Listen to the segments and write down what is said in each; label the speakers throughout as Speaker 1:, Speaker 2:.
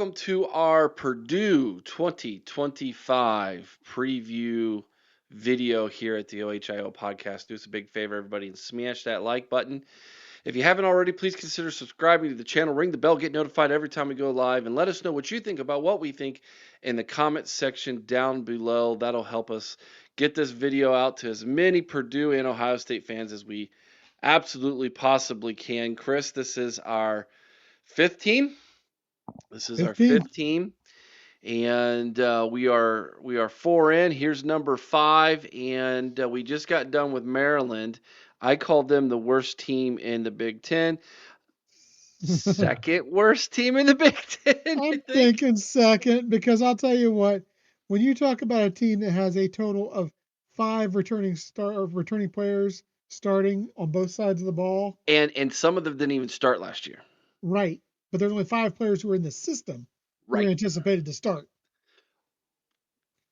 Speaker 1: welcome to our Purdue 2025 preview video here at the OHIO podcast. Do us a big favor, everybody, and smash that like button. If you haven't already, please consider subscribing to the channel, ring the bell, get notified every time we go live, and let us know what you think about what we think in the comments section down below. That'll help us get this video out to as many Purdue and Ohio State fans as we absolutely possibly can. Chris, this is our fifth team. This is our
Speaker 2: 15.
Speaker 1: fifth team, and we are 4 in. Here's number 5, and we just got done with Maryland. I called them the worst team in the Big Ten. Second worst team in the Big Ten, I
Speaker 2: I'm
Speaker 1: think.
Speaker 2: thinking second because I'll tell you what, when you talk about a team that has a total of 5 returning players starting on both sides of the ball,
Speaker 1: And some of them didn't even start last year.
Speaker 2: right? But there's only 5 players who are in the system who are
Speaker 1: Right.
Speaker 2: anticipated to start.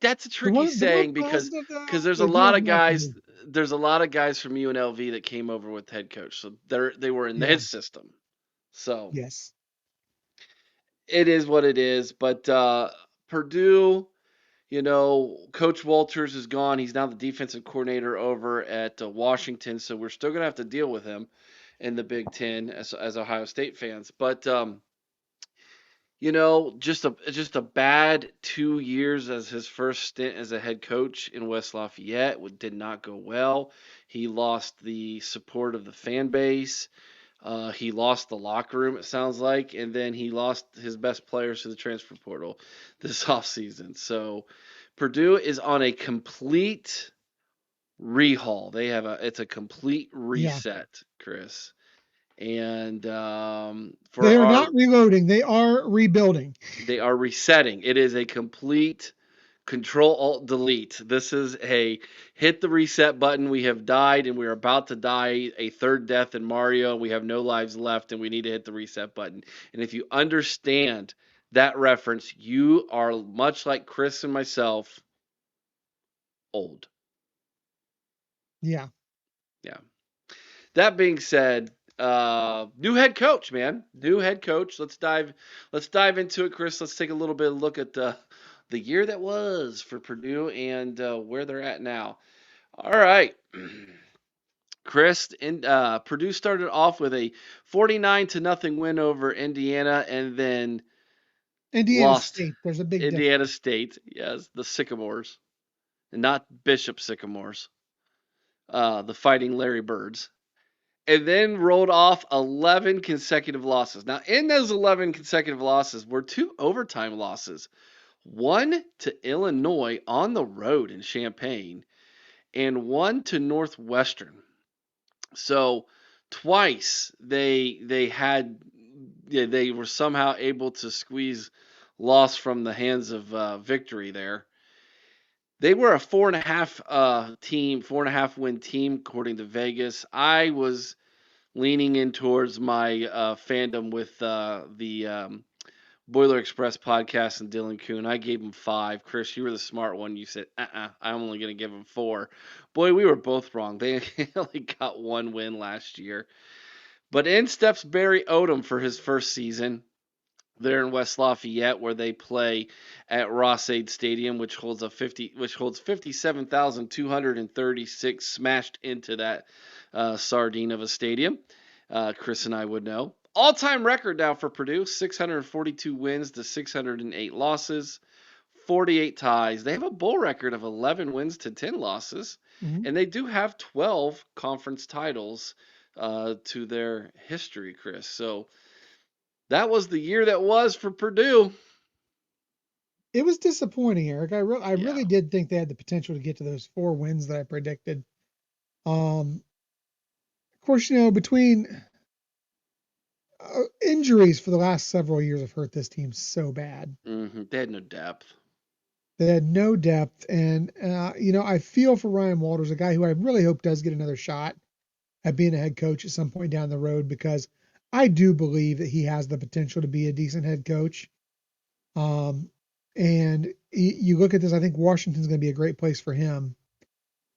Speaker 1: That's a
Speaker 2: The
Speaker 1: tricky
Speaker 2: one
Speaker 1: saying because
Speaker 2: positive
Speaker 1: because
Speaker 2: though,
Speaker 1: there's a
Speaker 2: they do
Speaker 1: lot
Speaker 2: have
Speaker 1: of guys
Speaker 2: Malcolm.
Speaker 1: there's a lot of guys from UNLV that came over with head coach, so they were in
Speaker 2: Yeah.
Speaker 1: his system. So
Speaker 2: Yes.
Speaker 1: it is what it is. But Purdue, Coach Walters is gone. He's now the defensive coordinator over at Washington, so we're still going to have to deal with him in the Big Ten as Ohio State fans. But just a bad 2 years as his first stint as a head coach in West Lafayette. Did not go well. He lost the support of the fan base. He lost the locker room, it sounds like, and then he lost his best players to the transfer portal this offseason. So Purdue is on a complete rehaul. It's a complete
Speaker 2: Yeah.
Speaker 1: reset, Chris. And
Speaker 2: They are not reloading, they are rebuilding.
Speaker 1: they are resetting. It is a complete Control Alt Delete. This is a hit the reset button. We have died and we're about to die a third death in Mario. We have no lives left and we need to hit the reset button. And if you understand that reference, you are much like Chris and myself, old.
Speaker 2: Yeah.
Speaker 1: Yeah. That being said, new head coach, man. New head coach. Let's dive into it, Chris. Let's take a little bit of a look at the year that was for Purdue and where they're at now. All right. Chris, Purdue started off with a 49-0 win over Indiana and then
Speaker 2: Indiana
Speaker 1: lost
Speaker 2: State, there's a big difference.
Speaker 1: Indiana State. Yes, the Sycamores, and not Bishop Sycamores, the Fighting Larry Birds. And then rolled off 11 consecutive losses. Now, in those 11 consecutive losses were 2 overtime losses. One to Illinois on the road in Champaign and one to Northwestern. So twice they were somehow able to squeeze loss from the hands of victory there. They were a 4.5 win team according to Vegas. I was leaning in towards my fandom with the Boiler Express podcast and Dylan Kuhn. I gave him 5. Chris, you were the smart one. You said, I'm only going to give him 4. Boy, we were both wrong. They only got 1 win last year. But in steps Barry Odom for his first season there in West Lafayette, where they play at Ross-Ade Stadium, which holds 57,236 smashed into that sardine of a stadium. Chris and I would know. All-time record now for Purdue, 642 wins to 608 losses, 48 ties. They have a bowl record of 11 wins to 10 losses,
Speaker 2: Mhm.
Speaker 1: and they do have 12 conference titles to their history, Chris. So that was the year that was for Purdue.
Speaker 2: It was disappointing, Eric. I
Speaker 1: Yeah.
Speaker 2: really did think they had the potential to get to those 4 wins that I predicted. Of course, between injuries for the last several years have hurt this team so bad.
Speaker 1: They had no depth.
Speaker 2: They had no depth, and I feel for Ryan Walters, a guy who I really hope does get another shot at being a head coach at some point down the road, because I do believe that he has the potential to be a decent head coach. And you look at this, I think Washington's going to be a great place for him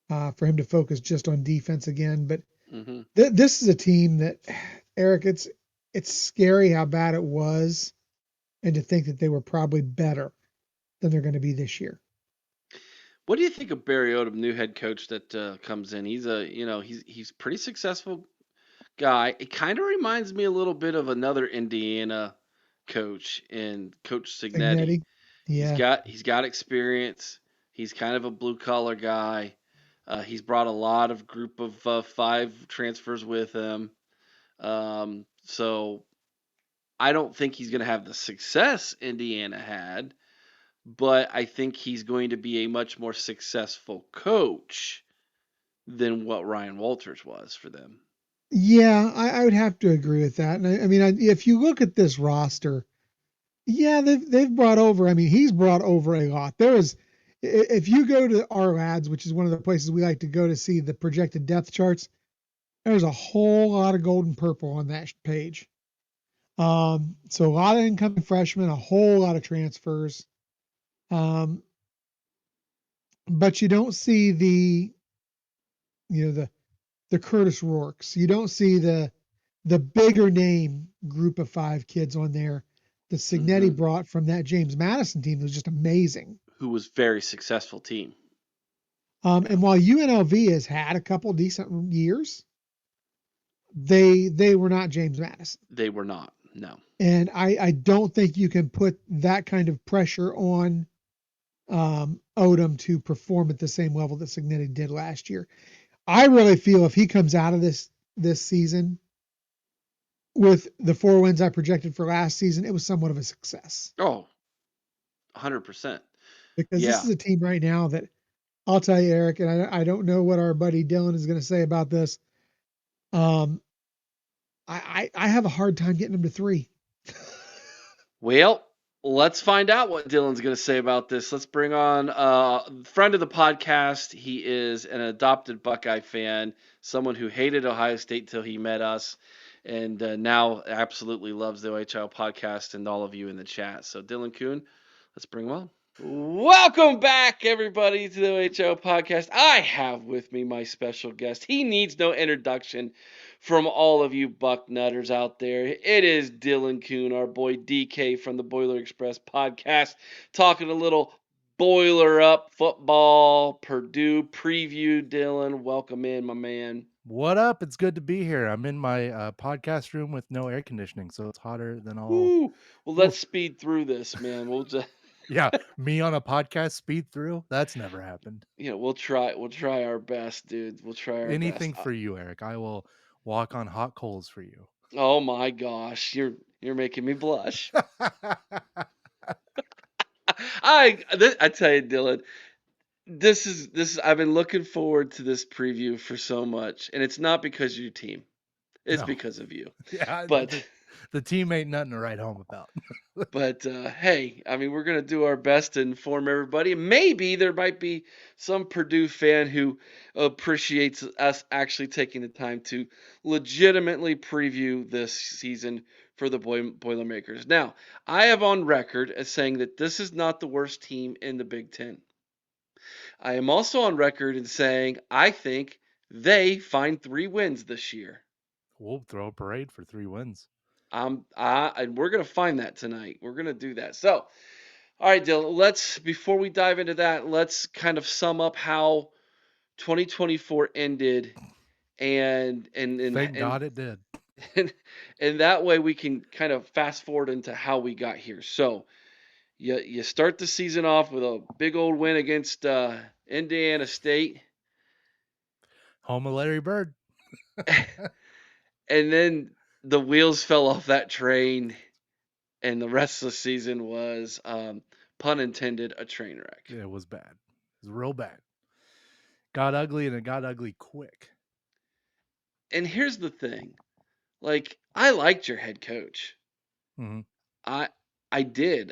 Speaker 2: to focus just on defense again. But
Speaker 1: Mm-hmm.
Speaker 2: this is a team that, Eric, it's scary how bad it was and to think that they were probably better than they're going to be this year.
Speaker 1: What do you think of Barry Odom, new head coach that comes in? He's a he's pretty successful guy. It kind of reminds me a little bit of another Indiana coach in Coach Signetti.
Speaker 2: Signetti, yeah.
Speaker 1: He's got experience. He's kind of a blue collar guy. He's brought a lot of group of five transfers with him. So I don't think he's going to have the success Indiana had, but I think he's going to be a much more successful coach than what Ryan Walters was for them.
Speaker 2: Yeah, I would have to agree with that. And I mean, if you look at this roster, yeah, they've brought over. I mean, he's brought over a lot. There is, if you go to our lads, which is one of the places we like to go to see the projected depth charts, there's a whole lot of gold and purple on that page. So a lot of incoming freshmen, a whole lot of transfers. Um, but you don't see the Curtis Rourks. You don't see the bigger name group of five kids on there that Signetti
Speaker 1: Hmm.
Speaker 2: brought from that James Madison team was just amazing.
Speaker 1: Who was very successful team.
Speaker 2: And while UNLV has had a couple decent years, they were not James Madison.
Speaker 1: They were not. No.
Speaker 2: And I don't think you can put that kind of pressure on Odom to perform at the same level that Signetti did last year. I really feel if he comes out of this season with the 4 wins I projected for last season, it was somewhat of a success.
Speaker 1: Oh, 100%.
Speaker 2: Because this
Speaker 1: Yeah.
Speaker 2: is a team right now that I'll tell you, Eric, and I don't know what our buddy Dylan is going to say about this. Um, I have a hard time getting them to 3.
Speaker 1: Well, let's find out what Dylan's going to say about this. Let's bring on a friend of the podcast. He is an adopted Buckeye fan, someone who hated Ohio State till he met us, and now absolutely loves the OHL podcast and all of you in the chat. So, Dylan Kuhn, let's bring him on. Welcome back, everybody, to the OHL podcast. I have with me my special guest. He needs no introduction from all of you buck nutters out there. It is Dylan Kuhn, our boy DK from the Boiler Express podcast, talking a little boiler up football, Purdue preview. Dylan, welcome in, my man.
Speaker 3: What up? It's good to be here. I'm in my podcast room with no air conditioning, so it's hotter than all.
Speaker 1: Woo. Well, let's
Speaker 3: Oof.
Speaker 1: speed through this, man. We'll just
Speaker 3: Yeah, me on a podcast speed through. That's never happened.
Speaker 1: we'll try. We'll try our best, dude. We'll try our best.
Speaker 3: Anything for you, Eric. I will walk on hot coals for you.
Speaker 1: Oh my gosh, you're making me blush. I tell you, Dylan, this is I've been looking forward to this preview for so much, and it's not because of your team. It's
Speaker 3: No.
Speaker 1: because of you.
Speaker 3: Yeah,
Speaker 1: But
Speaker 3: the team ain't nothing to write home about.
Speaker 1: but hey, I mean, we're gonna do our best to inform everybody. Maybe there might be some Purdue fan who appreciates us actually taking the time to legitimately preview this season for the Boilermakers. Now, I have on record as saying that this is not the worst team in the Big Ten. I am also on record in saying I think they find 3 wins this year.
Speaker 3: We'll throw a parade for 3 wins.
Speaker 1: And we're gonna find that tonight. We're gonna do that. So, all right, Dylan. Before we dive into that, let's kind of sum up how 2024 ended, and
Speaker 3: Thank God it did.
Speaker 1: and that way we can kind of fast forward into how we got here. So, you start the season off with a big old win against Indiana State.
Speaker 3: Home of Larry Bird.
Speaker 1: And then the wheels fell off that train, and the rest of the season was, pun intended, a train wreck.
Speaker 3: It was bad. It was real bad. Got ugly, and it got ugly quick.
Speaker 1: And here's the thing, like, I liked your head coach.
Speaker 3: Mm-hmm.
Speaker 1: I did.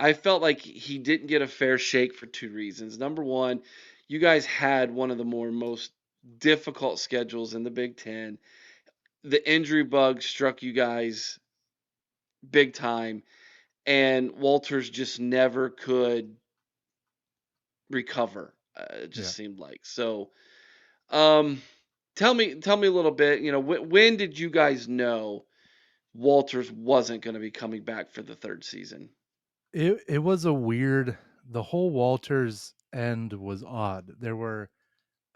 Speaker 1: I felt like he didn't get a fair shake for 2 reasons. Number one, you guys had one of the most difficult schedules in the Big Ten. The injury bug struck you guys big time, and Walters just never could recover. It just seemed like so. Um, tell me a little bit. When did you guys know Walters wasn't going to be coming back for the third season.
Speaker 3: It was a weird. The whole Walters end was odd. There were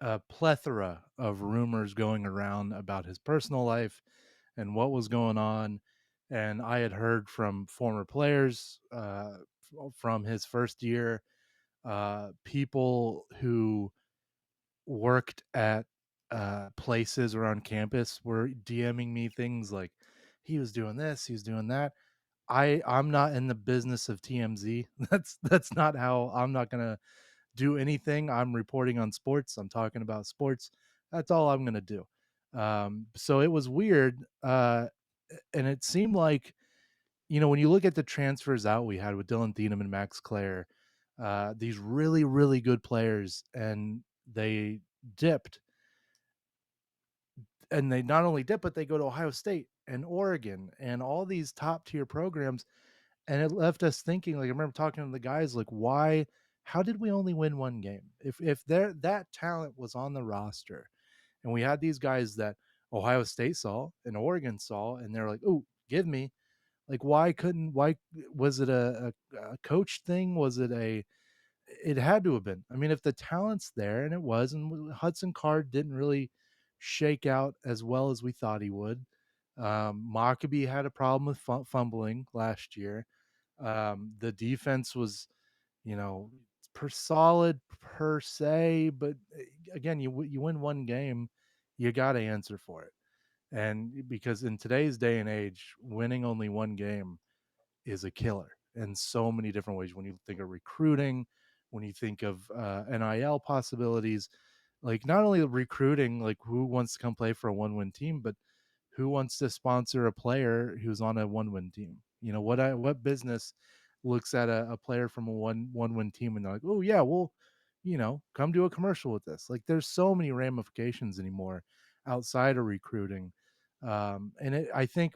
Speaker 3: a plethora of rumors going around about his personal life and what was going on. And I had heard from former players from his first year, people who worked at places around campus were DMing me things like he was doing this, he was doing that. I'm not in the business of TMZ. That's not how. I'm not gonna do anything. I'm reporting on sports. I'm talking about sports. That's all I'm gonna do. So it was weird, and it seemed like, when you look at the transfers out we had with Dylan Thieneman and Max Clare, these really really good players, and they dipped, and they not only dip, but they go to Ohio State and Oregon and all these top tier programs. And it left us thinking, like, I remember talking to the guys, like, why, how did we only win one game? If there that talent was on the roster, and we had these guys that Ohio State saw and Oregon saw, and they're like, oh, give me, like, why was it a coach thing? Was it a, it had to have been. I mean, if the talent's there, and it was, and Hudson Card didn't really shake out as well as we thought he would. Mockabee had a problem with fumbling last year. The defense was, you know, per solid per se, but again, you win one game, you got to answer for it. And because in today's day and age, winning only one game is a killer in so many different ways. When you think of recruiting, when you think of NIL possibilities, like not only recruiting, like who wants to come play for a one-win team, but who wants to sponsor a player who's on a one-win team? What business looks at a player from a one-win team and they're like, oh yeah, well, come do a commercial with this. Like there's so many ramifications anymore outside of recruiting. I think,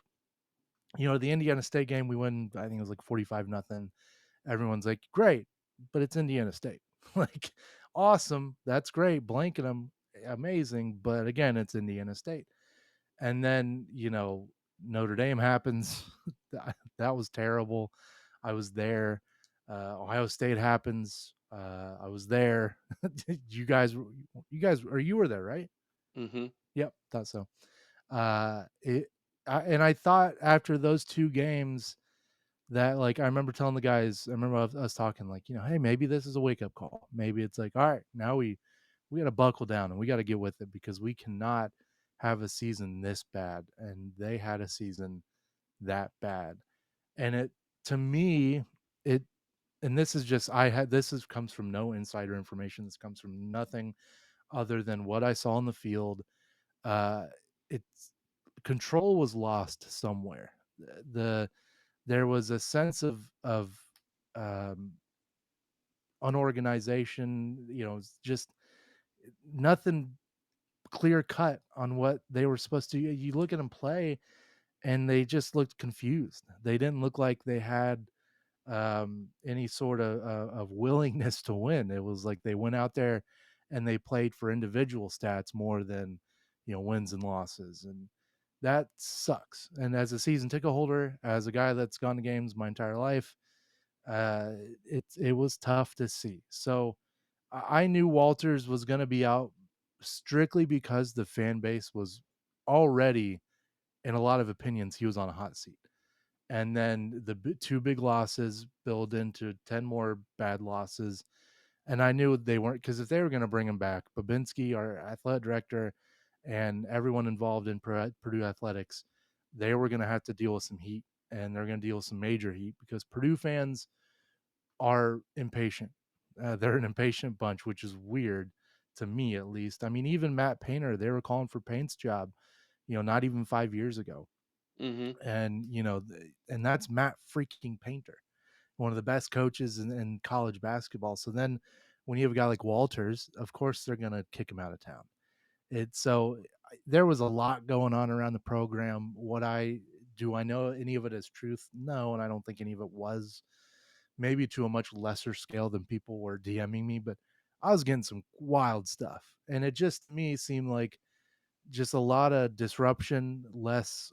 Speaker 3: the Indiana State game we win, I think it was like 45-0. Everyone's like, great, but it's Indiana State. Like, awesome, that's great, blanking them, amazing, but again, it's Indiana State. And then, Notre Dame happens. That was terrible. I was there. Ohio State happens. I was there. You were there, right?
Speaker 1: Mm-hmm.
Speaker 3: Yep, thought so. It, and I thought after those two games that, like, I remember telling the guys, I remember us talking, like, hey, maybe this is a wake up call. Maybe it's like, all right, now we got to buckle down and we got to get with it, because we cannot have a season this bad. And they had a season that bad. And it, to me, it, and this is just, comes from no insider information. This comes from nothing other than what I saw in the field. Uh, it's Control was lost somewhere. There was a sense of um, unorganization. Just nothing clear cut on what they were supposed to. You look at them play, and they just looked confused. They didn't look like they had any sort of willingness to win. It was like they went out there and they played for individual stats more than wins and losses, and that sucks. And as a season ticket holder, as a guy that's gone to games my entire life, uh, it was tough to see. So I knew Walters was going to be out strictly because the fan base was already, in a lot of opinions, he was on a hot seat. And then the two big losses build into 10 more bad losses. And I knew they weren't, because if they were going to bring him back, Babinski, our athletic director, and everyone involved in Purdue athletics, they were going to have to deal with some heat, and they're going to deal with some major heat, because Purdue fans are impatient. They're an impatient bunch, which is weird to me, at least. I mean, even Matt Painter, they were calling for Paint's job, not even 5 years ago.
Speaker 1: Mm-hmm.
Speaker 3: And, and that's Matt freaking Painter, one of the best coaches in college basketball. So then when you have a guy like Walters, of course they're going to kick him out of town. There was a lot going on around the program. Do I know any of it as truth? No, and I don't think any of it was. Maybe to a much lesser scale than people were DMing me, but I was getting some wild stuff. And it just to me seemed like just a lot of disruption, less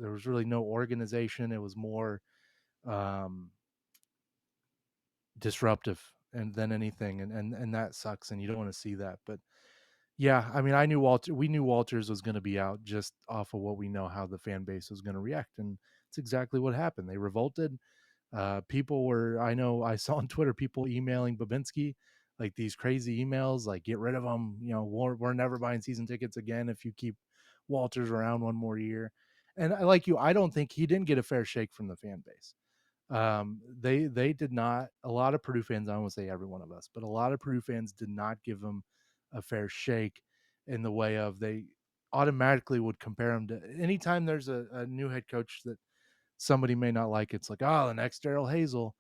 Speaker 3: there was really no organization. It was more um, disruptive and than anything, and that sucks, and you don't want to see that. But yeah, I mean, we knew Walters was going to be out just off of what we know how the fan base was going to react, and it's exactly what happened. They revolted. People were, I know, I saw on Twitter people emailing Babinski like these crazy emails, like get rid of him. You know, we're never buying season tickets again if you keep Walters around one more year. And I like you, I don't think he didn't get a fair shake from the fan base. They did not. A lot of Purdue fans, I won't say every one of us, but a lot of Purdue fans did not give him a fair shake in the way of they automatically would compare him to anytime there's a new head coach that somebody may not like. It's like, oh, the next Daryl Hazel,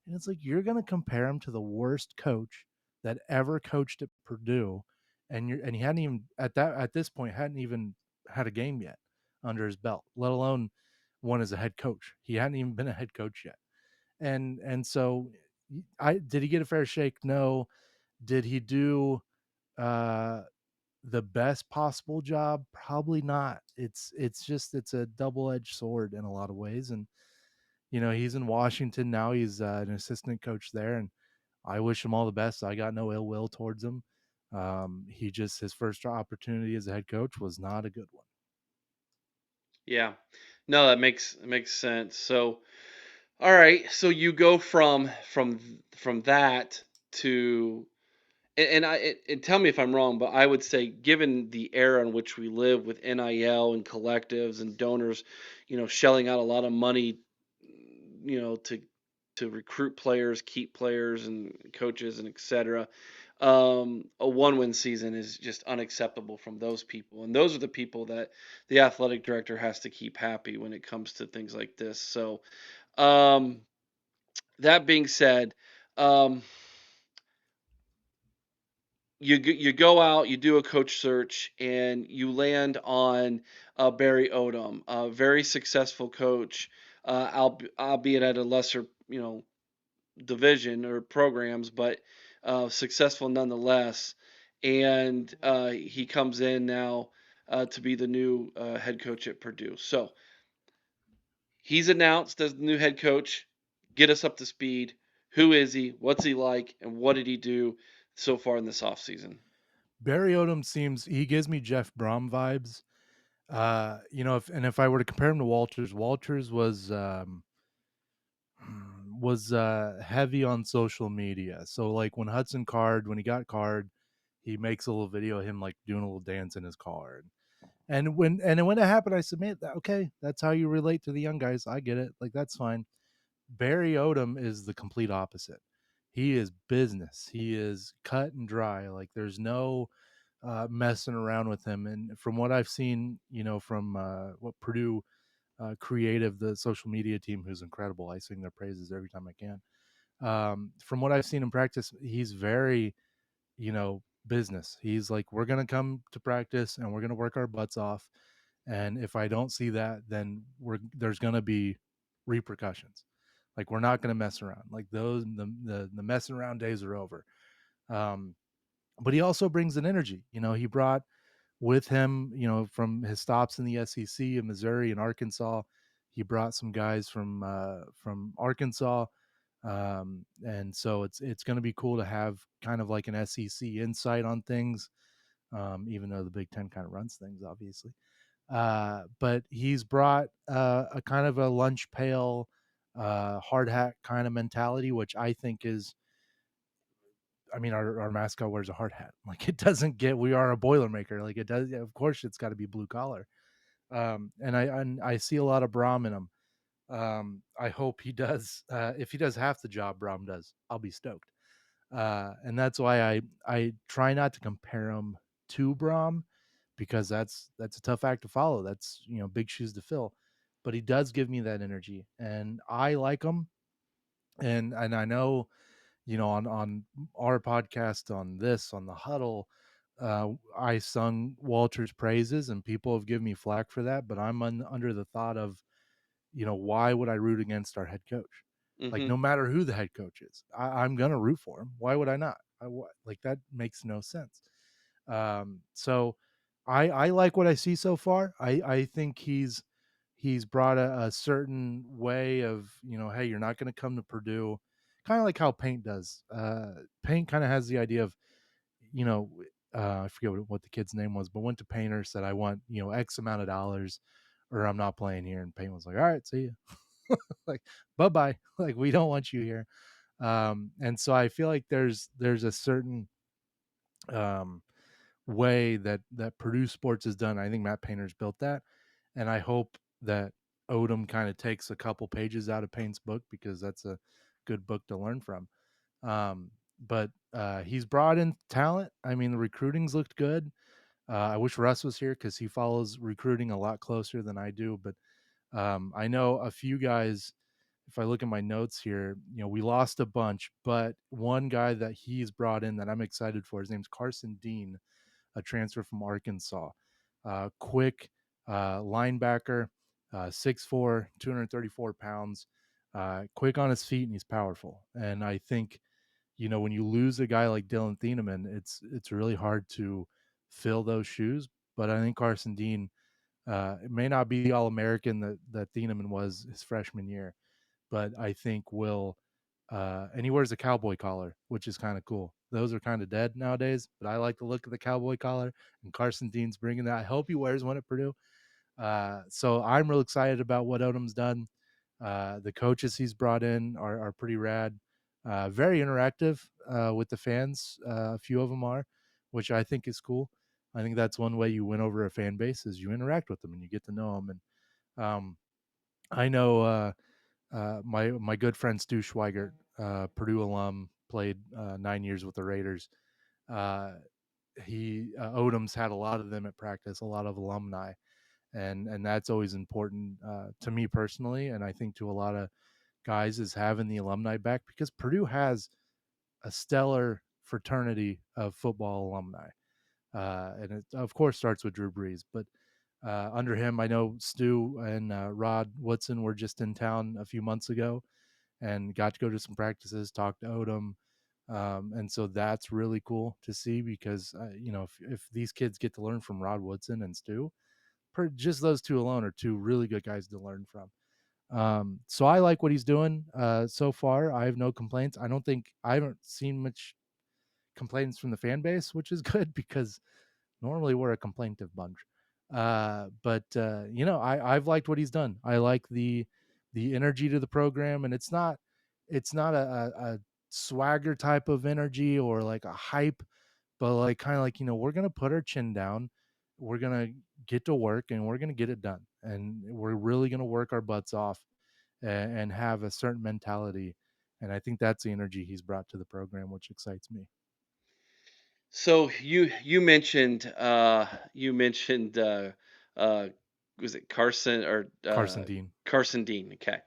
Speaker 3: and it's like you're going to compare him to the worst coach that ever coached at Purdue, and he hadn't even at this point hadn't even had a game yet under his belt, let alone one as a head coach. He hadn't even been a head coach yet, and so I did he get a fair shake? No. Did he do uh the best possible job? Probably not. It's just it's a double-edged sword in a lot of ways. And he's in Washington now. He's an assistant coach there, and I wish him all the best. I got no ill will towards him. He just his first opportunity as a head coach was not a good one.
Speaker 1: Yeah. No, that makes sense. So, all right. So you go from that to and tell me if I'm wrong, but I would say given the era in which we live with NIL and collectives and donors, shelling out a lot of money, to recruit players, keep players and coaches and etc. A one-win season is just unacceptable from those people, and those are the people that the athletic director has to keep happy when it comes to things like this. So, um, that being said, um, you go out, you do a coach search, and you land on Barry Odom, a very successful coach, albeit at a lesser, division or programs, but successful nonetheless. And he comes in now to be the new head coach at Purdue. So he's announced as the new head coach. Get us up to speed. Who is he? What's he like? And what did he do so far in this offseason?
Speaker 3: Barry Odom he gives me Jeff Brom vibes. If I were to compare him to Walters, Walters was heavy on social media. So like when he got Card, he makes a little video of him like doing a little dance in his car. And when it happened, I said, man, okay, that's how you relate to the young guys. I get it. Like that's fine. Barry Odom is the complete opposite. He is business. He is cut and dry. Like there's no messing around with him. And from what I've seen, from what Purdue Creative, the social media team, who's incredible, I sing their praises every time I can. From what I've seen in practice, he's very, business. He's like, we're gonna come to practice and we're gonna work our butts off. And if I don't see that, then there's gonna be repercussions. Like we're not gonna mess around. Like the messing around days are over. Um, but he also brings an energy. He brought with him, from his stops in the SEC in Missouri and Arkansas. He brought some guys from Arkansas, and so it's going to be cool to have kind of like an SEC insight on things, even though the Big Ten kind of runs things, obviously. But he's brought a kind of a lunch pail, hard hat kind of mentality, which I think is, I mean, our mascot wears a hard hat. Like it doesn't get. We are a Boilermaker. Like it does. Yeah, of course, it's got to be blue collar. And I see a lot of Brom in him. I hope he does. If he does half the job Brom does, I'll be stoked. And that's why I try not to compare him to Brom, because that's a tough act to follow. That's big shoes to fill. But he does give me that energy, and I like him. And I know, on our podcast, on the huddle, I sung Walter's praises, and people have given me flack for that. But I'm under the thought of, why would I root against our head coach? Like
Speaker 1: Hmm.
Speaker 3: no matter who the head coach is, I'm gonna root for him. Why would I not? Like that makes no sense. So I like what I see so far. I think he's brought a certain way of, hey, you're not going to come to Purdue, kind of like how Paint does. Paint kind of has the idea of, you know, I forget what the kid's name was, but went to Painter, said, I want, X amount of dollars or I'm not playing here. And Paint was like, all right, see you. Like, bye bye. Like, we don't want you here. And so I feel like there's a certain um, way that Purdue sports is done. I think Matt Painter's built that, and I hope that Odom kind of takes a couple pages out of Paint's book because that's a good book to learn from. Um, but he's brought in talent. I mean, the recruiting's looked good. I wish Russ was here because he follows recruiting a lot closer than I do. But I know a few guys. If I look at my notes here, we lost a bunch, but one guy that he's brought in that I'm excited for, his name's Carson Dean, a transfer from Arkansas. Quick linebacker, 6'4", 234 pounds, quick on his feet, and he's powerful. And I think, when you lose a guy like Dylan Thieneman, it's really hard to fill those shoes. But I think Carson Dean, it may not be the All American that Thieneman was his freshman year, but I think will. And he wears a cowboy collar, which is kind of cool. Those are kind of dead nowadays, but I like the look of the cowboy collar. And Carson Dean's bringing that. I hope he wears one at Purdue. So I'm real excited about what Odom's done. The coaches he's brought in are pretty rad. Very interactive with the fans. A few of them are, which I think is cool. I think that's one way you win over a fan base is you interact with them and you get to know them. And I know my good friend Stu Schweigert, Purdue alum, played 9 years with the Raiders. Uh, Odom's had a lot of them at practice, a lot of alumni, and that's always important to me personally, and I think to a lot of guys is having the alumni back because Purdue has a stellar fraternity of football alumni, and it of course starts with Drew Brees, but under him, I know Stu and Rod Woodson were just in town a few months ago and got to go to some practices, talk to Odom. And so that's really cool to see because, if these kids get to learn from Rod Woodson and Stu, just those two alone are two really good guys to learn from. So I like what he's doing so far. I have no complaints. I haven't seen much complaints from the fan base, which is good because normally we're a complaintive bunch. I've liked what he's done. I like the energy to the program, and it's not a swagger type of energy or like a hype, but like kind of like, we're gonna put our chin down, we're gonna get to work, and we're gonna get it done, and we're really gonna work our butts off and have a certain mentality. And I think that's the energy he's brought to the program, which excites me.
Speaker 1: So you mentioned uh, was it Carson or
Speaker 3: Carson Dean.
Speaker 1: Carson Dean? Okay.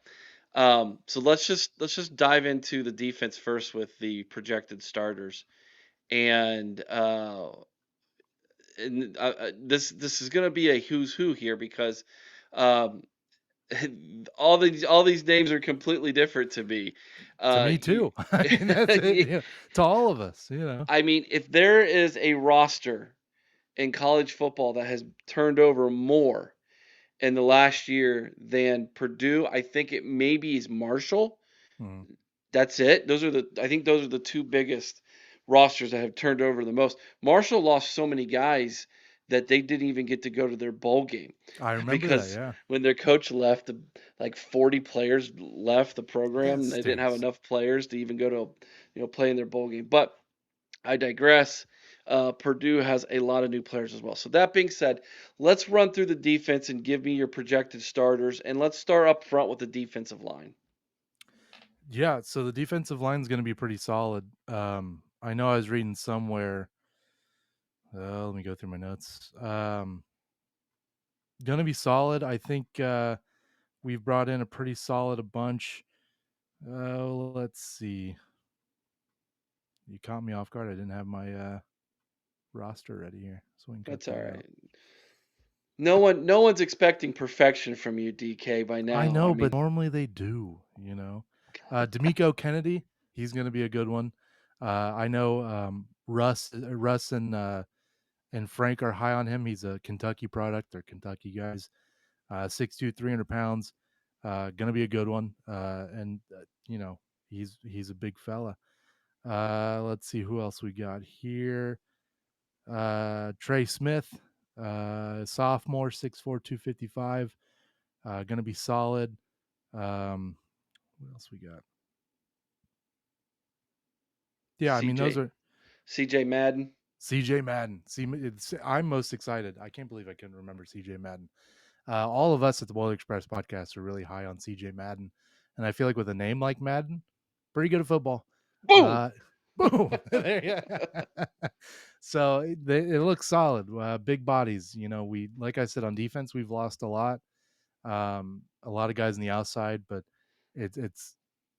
Speaker 1: So let's just dive into the defense first with the projected starters, and this is going to be a who's who here because um, all these names are completely different to me.
Speaker 3: To
Speaker 1: Uh,
Speaker 3: me
Speaker 1: you,
Speaker 3: too. I mean, that's it. To all of us.
Speaker 1: I mean, if there is a roster in college football that has turned over more in the last year than Purdue, I think it maybe is Marshall.
Speaker 3: Mm.
Speaker 1: That's it. I think those are the two biggest rosters that have turned over the most. Marshall lost so many guys that they didn't even get to go to their bowl game
Speaker 3: I remember that.
Speaker 1: because
Speaker 3: Yeah,
Speaker 1: when their coach left, like 40 players left the program.
Speaker 3: that
Speaker 1: And they didn't have
Speaker 3: stinks.
Speaker 1: enough players to even go to, play in their bowl game. But I digress. Purdue has a lot of new players as well. So that being said, let's run through the defense and give me your projected starters. And let's start up front with the defensive line.
Speaker 3: Yeah, so the defensive line is going to be pretty solid. I know I was reading somewhere. Let me go through my notes. Going to be solid. I think we've brought in a pretty solid a bunch. Let's see. You caught me off guard. I didn't have my roster ready here, so we can cut
Speaker 1: That's all
Speaker 3: that out.
Speaker 1: right. No one's expecting perfection from you, DK, by
Speaker 3: I
Speaker 1: now. I
Speaker 3: know, but
Speaker 1: mean,
Speaker 3: normally they do. D'Amico Kennedy, he's going to be a good one. I know Russ and Frank are high on him. He's a Kentucky product. They're Kentucky guys. 6'2", 300 pounds. Gonna be a good one. And you know, he's a big fella. Let's see who else we got here. Trey Smith, sophomore, 6'4", 255. Gonna be solid. What else we got? Yeah, I mean those
Speaker 1: CJ
Speaker 3: are
Speaker 1: CJ Madden.
Speaker 3: CJ Madden. See, I'm most excited. I can't believe I couldn't remember CJ Madden. All of us at the Boiler Express podcast are really high on CJ Madden, and I feel like with a name like Madden, pretty good at football.
Speaker 1: Boom.
Speaker 3: Uh, boom. So it looks solid. Big bodies. You know, we like I said on defense, we've lost a lot of guys on the outside, but it's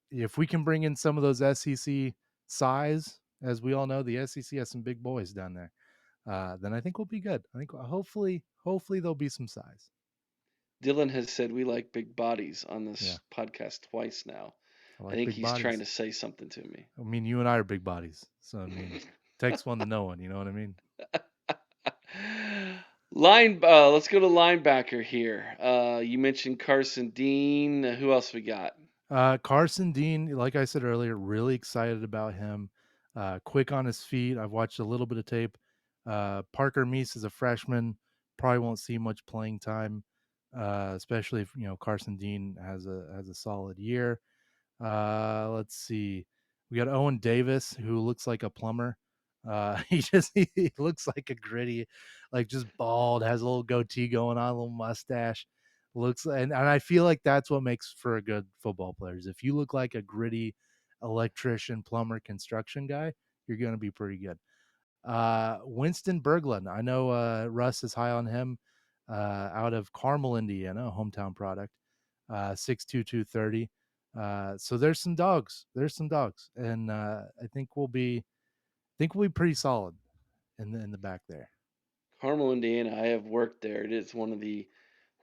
Speaker 3: if we can bring in some of those SEC size, as we all know, the SEC has some big boys down there. Then I think we'll be good. I think hopefully there'll be some size.
Speaker 1: Dylan has said we like big bodies on
Speaker 3: Yeah,
Speaker 1: this podcast twice now.
Speaker 3: I
Speaker 1: I
Speaker 3: like
Speaker 1: think
Speaker 3: big
Speaker 1: he's trying
Speaker 3: bodies.
Speaker 1: to say something to me.
Speaker 3: I mean, you and I are big bodies, so I mean, takes one to know one. You know what I mean?
Speaker 1: Let's go to linebacker here. You mentioned Carson Dean. Who else we got?
Speaker 3: Carson Dean, like I said earlier, really excited about him. Quick on his feet. I've watched a little bit of tape. Parker Meese is a freshman. Probably won't see much playing time, especially if Carson Dean has a solid year. Let's see. We got Owen Davis, who looks like a plumber. He looks like a gritty, like just bald, has a little goatee going on, a little mustache. Looks and I feel like that's what makes for a good football player. Is if you look like a gritty electrician, plumber, construction guy, you're gonna be pretty good. Winston Berglund. I know Russ is high on him. Out of Carmel, Indiana, a hometown product. 6'2", 230. So there's some dogs. And I think we'll be pretty solid in the back there.
Speaker 1: Carmel, Indiana. I have worked there. It is one of the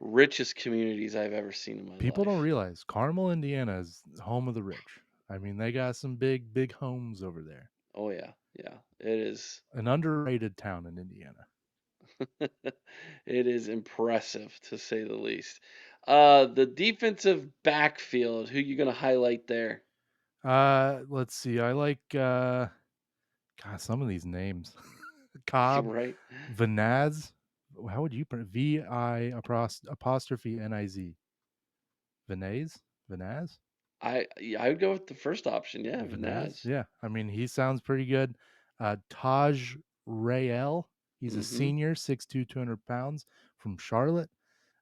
Speaker 1: richest communities I've ever seen in my
Speaker 3: People don't
Speaker 1: life.
Speaker 3: realize Carmel, Indiana is home of the rich. I mean, they got some big homes over there.
Speaker 1: Oh yeah, yeah. It is.
Speaker 3: An underrated town in Indiana.
Speaker 1: It is impressive to say the least. The defensive backfield. Who you gonna highlight there?
Speaker 3: Let's see. I like God, some of these names. Cobb,
Speaker 1: Right.
Speaker 3: Vinaz. How would you pronounce apostrophe Niz? Vinaz? Vinaz?
Speaker 1: I would go with the first option. Yeah,
Speaker 3: Vinaz?
Speaker 1: Vanaz.
Speaker 3: Yeah. I mean, he sounds pretty good. Taj Rael. He's a
Speaker 1: Mm-hmm.
Speaker 3: senior, 6'2", 200 pounds from Charlotte.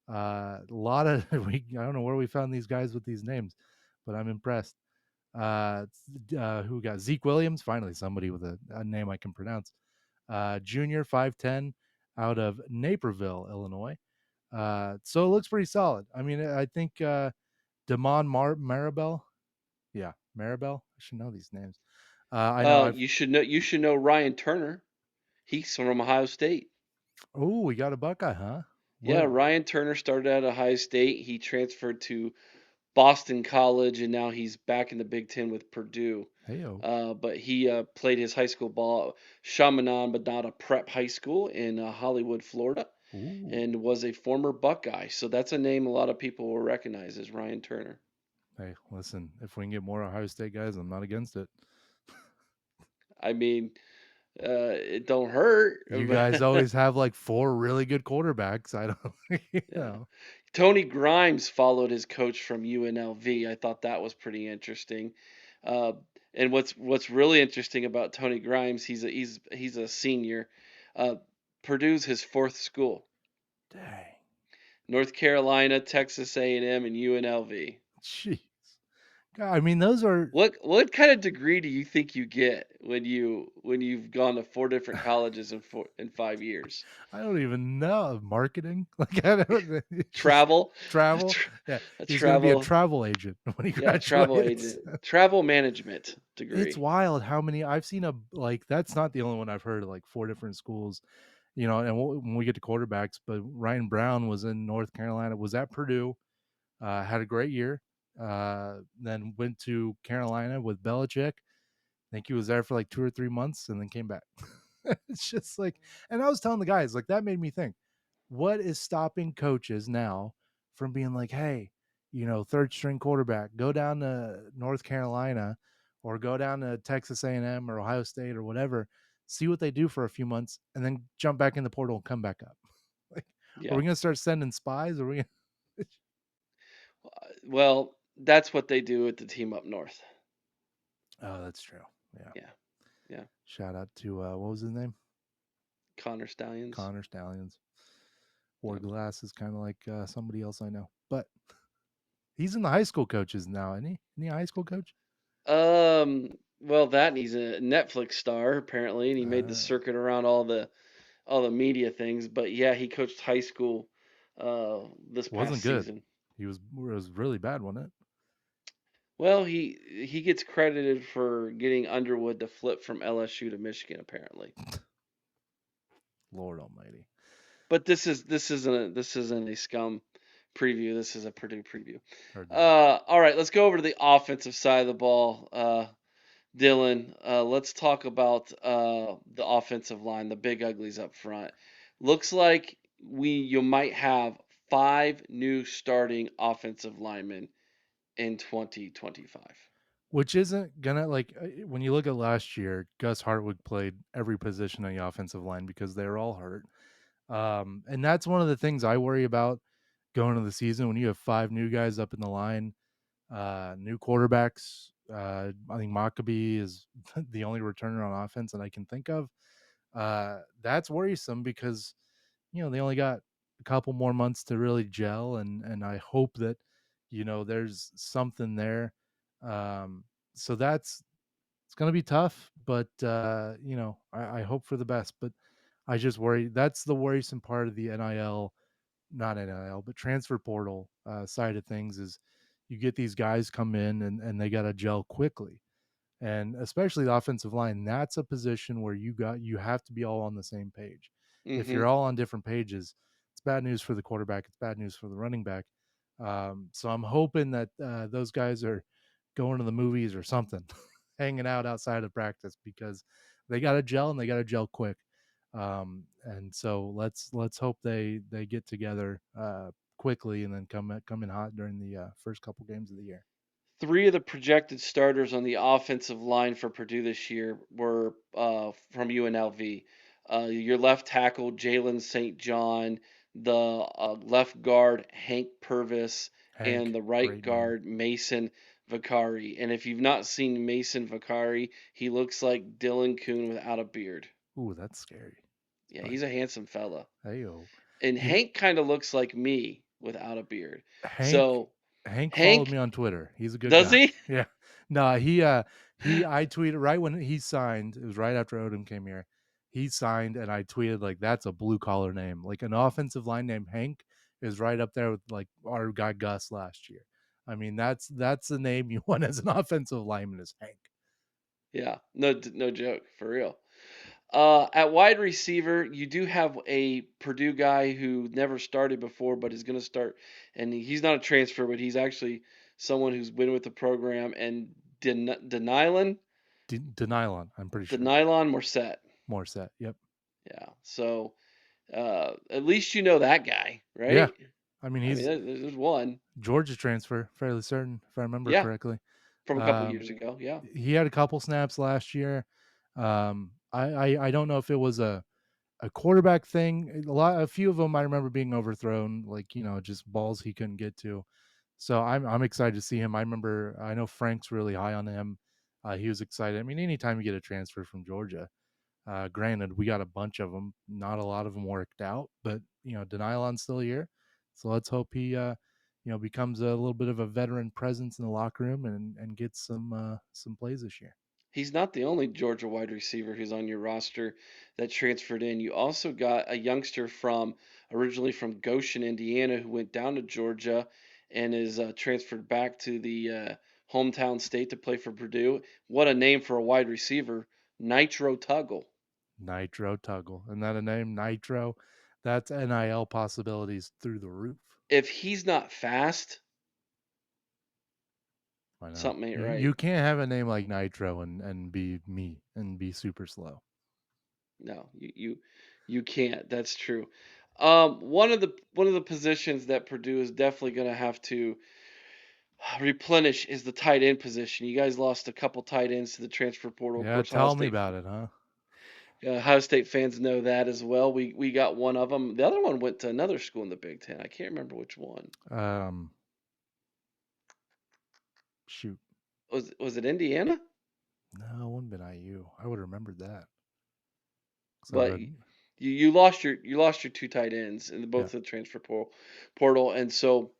Speaker 3: A lot of I don't know where we found these guys with these names, but I'm impressed. Who we got? Zeke Williams, finally somebody with a name I can pronounce. Junior, 5'10", out of Naperville, Illinois. So it looks pretty solid. I mean, I think Damon Maribel. Yeah, Maribel. I should know these names. I know I've.
Speaker 1: You should know Ryan Turner. He's from Ohio State.
Speaker 3: Oh, we got a Buckeye, huh?
Speaker 1: Yeah,
Speaker 3: What?
Speaker 1: Ryan Turner started at Ohio State. He transferred to Boston College, and now he's back in the Big Ten with Purdue.
Speaker 3: Heyo.
Speaker 1: But he played his high school ball at Chaminade, but not a prep high school in Hollywood, Florida,
Speaker 3: Ooh.
Speaker 1: and was a former Buckeye. So that's a name a lot of people will recognize as Ryan Turner.
Speaker 3: Hey, listen. If we can get more Ohio State guys, I'm not against it.
Speaker 1: I mean, it don't hurt,
Speaker 3: You guys
Speaker 1: but
Speaker 3: always have like 4 really good quarterbacks. I don't,
Speaker 1: yeah. Tony Grimes followed his coach from UNLV. I thought that was pretty interesting. Uh, and what's really interesting about Tony Grimes, he's a senior. Uh, Purdue's his fourth school.
Speaker 3: Dang.
Speaker 1: North Carolina, Texas A&M, and UNLV.
Speaker 3: Jeez. God, I mean, those are.
Speaker 1: What kind of degree do you think you get when you've gone to four different colleges in 5 years?
Speaker 3: I don't even know marketing. Like I don't. It's just
Speaker 1: Travel,
Speaker 3: travel. Yeah,
Speaker 1: a
Speaker 3: he's gonna be a
Speaker 1: travel,
Speaker 3: travel agent when he
Speaker 1: yeah, travel
Speaker 3: graduates.
Speaker 1: agent, travel management
Speaker 3: It's
Speaker 1: degree.
Speaker 3: wild how many I've seen. Like that's not the only one I've heard of. Like 4 different schools. And when we get to quarterbacks, but Ryan Brown was in North Carolina. Was at Purdue. Had a great year. Then went to Carolina with Belichick. I think he was there for like 2 or 3 months and then came back. It's just like, and I was telling the guys, like, that made me think, what is stopping coaches now from being like, hey, third string quarterback, go down to North Carolina or go down to Texas A&M or Ohio State or whatever, see what they do for a few months, and then jump back in the portal and come back up. Like, are
Speaker 1: Yeah.
Speaker 3: we going to start sending spies? Are we?
Speaker 1: Well, that's what they do at the team up north.
Speaker 3: Oh, that's true. Yeah.
Speaker 1: Yeah. Yeah.
Speaker 3: Shout out to what was his name?
Speaker 1: Connor Stallions.
Speaker 3: Connor Stallions. Wore
Speaker 1: Yeah.
Speaker 3: glasses, kind of like somebody else I know. But he's in the high school coaches now, isn't he? Isn't he a high school coach?
Speaker 1: Well, that and he's a Netflix star apparently, and he made the
Speaker 3: Uh,
Speaker 1: circuit around all the media things. But yeah, he coached high school this past
Speaker 3: wasn't good.
Speaker 1: season.
Speaker 3: It was really bad, wasn't it?
Speaker 1: Well, he gets credited for getting Underwood to flip from LSU to Michigan apparently.
Speaker 3: Lord Almighty.
Speaker 1: But this isn't a scum preview. This is a Purdue preview.
Speaker 3: Heard that.
Speaker 1: All right, let's go over to the offensive side of the ball. Dylan, let's talk about the offensive line, the big uglies up front. Looks like you might have 5 new starting offensive linemen in 2025.
Speaker 3: Which isn't gonna like when you look at last year, Gus Hartwig played every position on the offensive line because they were all hurt. And that's one of the things I worry about going into the season when you have 5 new guys up in the line, new quarterbacks. I think Maccabee is the only returner on offense that I can think of. That's worrisome because they only got a couple more months to really gel, and I hope that there's something there. Um, so that's it's going to be tough, but I hope for the best. But I just worry that's the worrisome part of the NIL, not NIL, but transfer portal side of things is you get these guys come in and they got to gel quickly, and especially the offensive line. That's a position where you have to be all on the same page. If
Speaker 1: Mm-hmm.
Speaker 3: you're all on different pages, it's bad news for the quarterback, it's bad news for the running back. So I'm hoping that those guys are going to the movies or something, hanging out outside of practice because they got to gel and they got to gel quick. And so let's hope they get together quickly and then come in hot during the first couple games of the year.
Speaker 1: 3 of the projected starters on the offensive line for Purdue this year were from UNLV. Your left tackle, Jalen St. John, the left guard, Hank Purvis, and
Speaker 3: Hank,
Speaker 1: the right
Speaker 3: great name.
Speaker 1: guard, Mason Vicari. And if you've not seen Mason Vicari, he looks like Dylan Kuhn without a beard.
Speaker 3: Ooh, that's scary.
Speaker 1: Yeah,
Speaker 3: But
Speaker 1: he's a handsome fella.
Speaker 3: hey,
Speaker 1: And
Speaker 3: you know,
Speaker 1: Hank kind of looks like me without a beard.
Speaker 3: Hank
Speaker 1: So,
Speaker 3: Hank followed
Speaker 1: Hank,
Speaker 3: me on Twitter. He's a good
Speaker 1: does
Speaker 3: guy.
Speaker 1: he?
Speaker 3: Yeah. No, I tweeted right when he signed. It was right after Odom came here. He signed and I tweeted like that's a blue collar name. Like an offensive line named Hank is right up there with like our guy Gus last year. I mean, that's the name you want as an offensive lineman is Hank.
Speaker 1: Yeah, no joke, for real. At wide receiver, you do have a Purdue guy who never started before, but is going to start, and he's not a transfer, but he's actually someone who's been with the program. And
Speaker 3: Denylon, I'm pretty sure.
Speaker 1: Denylon Morset.
Speaker 3: More set. Yep.
Speaker 1: Yeah, so at least you know that guy,
Speaker 3: Yeah.
Speaker 1: right?
Speaker 3: I mean,
Speaker 1: I mean,
Speaker 3: he's
Speaker 1: there's one.
Speaker 3: Georgia transfer, fairly certain, if I remember
Speaker 1: Yeah,
Speaker 3: correctly.
Speaker 1: from a couple
Speaker 3: Um,
Speaker 1: years ago. Yeah.
Speaker 3: he had a couple snaps last year. I don't know if it was a quarterback thing. A few of them I remember being overthrown, like just balls he couldn't get to. So I'm excited to see him. I know Frank's really high on him. He was excited. I mean, anytime you get a transfer from Georgia, granted we got a bunch of them, not a lot of them worked out, but Denylon's still here, so let's hope he becomes a little bit of a veteran presence in the locker room and gets some plays this year.
Speaker 1: He's not the only Georgia wide receiver who's on your roster that transferred in. You also got a youngster from originally from Goshen, Indiana, who went down to Georgia and is transferred back to the hometown state to play for Purdue. What a name for a wide receiver, Nitro Tuggle.
Speaker 3: Nitro Tuggle. Isn't that a name? Nitro. That's NIL possibilities through the roof.
Speaker 1: If he's not fast,
Speaker 3: I know.
Speaker 1: something ain't
Speaker 3: You
Speaker 1: right.
Speaker 3: can't have a name like Nitro and be me and be super slow.
Speaker 1: No, you can't. That's true. One of the positions that Purdue is definitely going to have to replenish is the tight end position. You guys lost a couple tight ends to the transfer portal. Of
Speaker 3: Yeah,
Speaker 1: course, Ohio
Speaker 3: tell me
Speaker 1: State
Speaker 3: about it, huh?
Speaker 1: Ohio State fans know that as well. We got one of them. The other one went to another school in the Big Ten. I can't remember which one.
Speaker 3: Um, shoot,
Speaker 1: Was it Indiana?
Speaker 3: no, it wouldn't been IU. I would have remembered that. 'Cause I
Speaker 1: But
Speaker 3: read,
Speaker 1: you lost your two tight ends in
Speaker 3: yeah.
Speaker 1: both the transfer portal, and so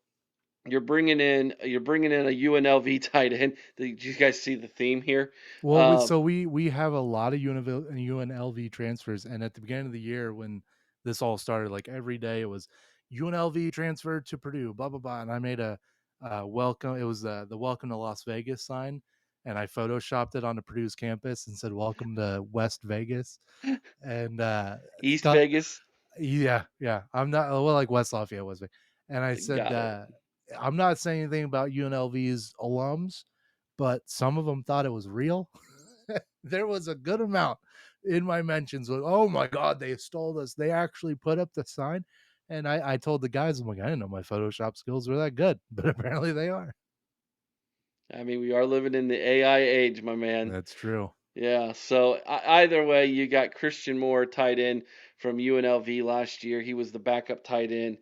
Speaker 1: you're bringing in a UNLV tight end. Did you guys see the theme here?
Speaker 3: Well,
Speaker 1: Um,
Speaker 3: we have a lot of UNLV transfers, and at the beginning of the year when this all started, like every day it was UNLV transferred to Purdue, blah blah blah, and I made a welcome. It was the welcome to Las Vegas sign, and I photoshopped it onto Purdue's campus and said welcome to West Vegas, and
Speaker 1: East Vegas,
Speaker 3: yeah, yeah. I'm not well like West Lafayette was, and I said
Speaker 1: got it.
Speaker 3: I'm not saying anything about UNLV's alums, but some of them thought it was real. There was a good amount in my mentions of, oh my god, they stole this. They actually put up the sign, and I told the guys, I'm like, I didn't know my Photoshop skills were that good, but apparently they are.
Speaker 1: I mean, we are living in the AI age, my man.
Speaker 3: That's true.
Speaker 1: Yeah. So either way, you got Christian Moore, tight end from UNLV last year. He was the backup tight end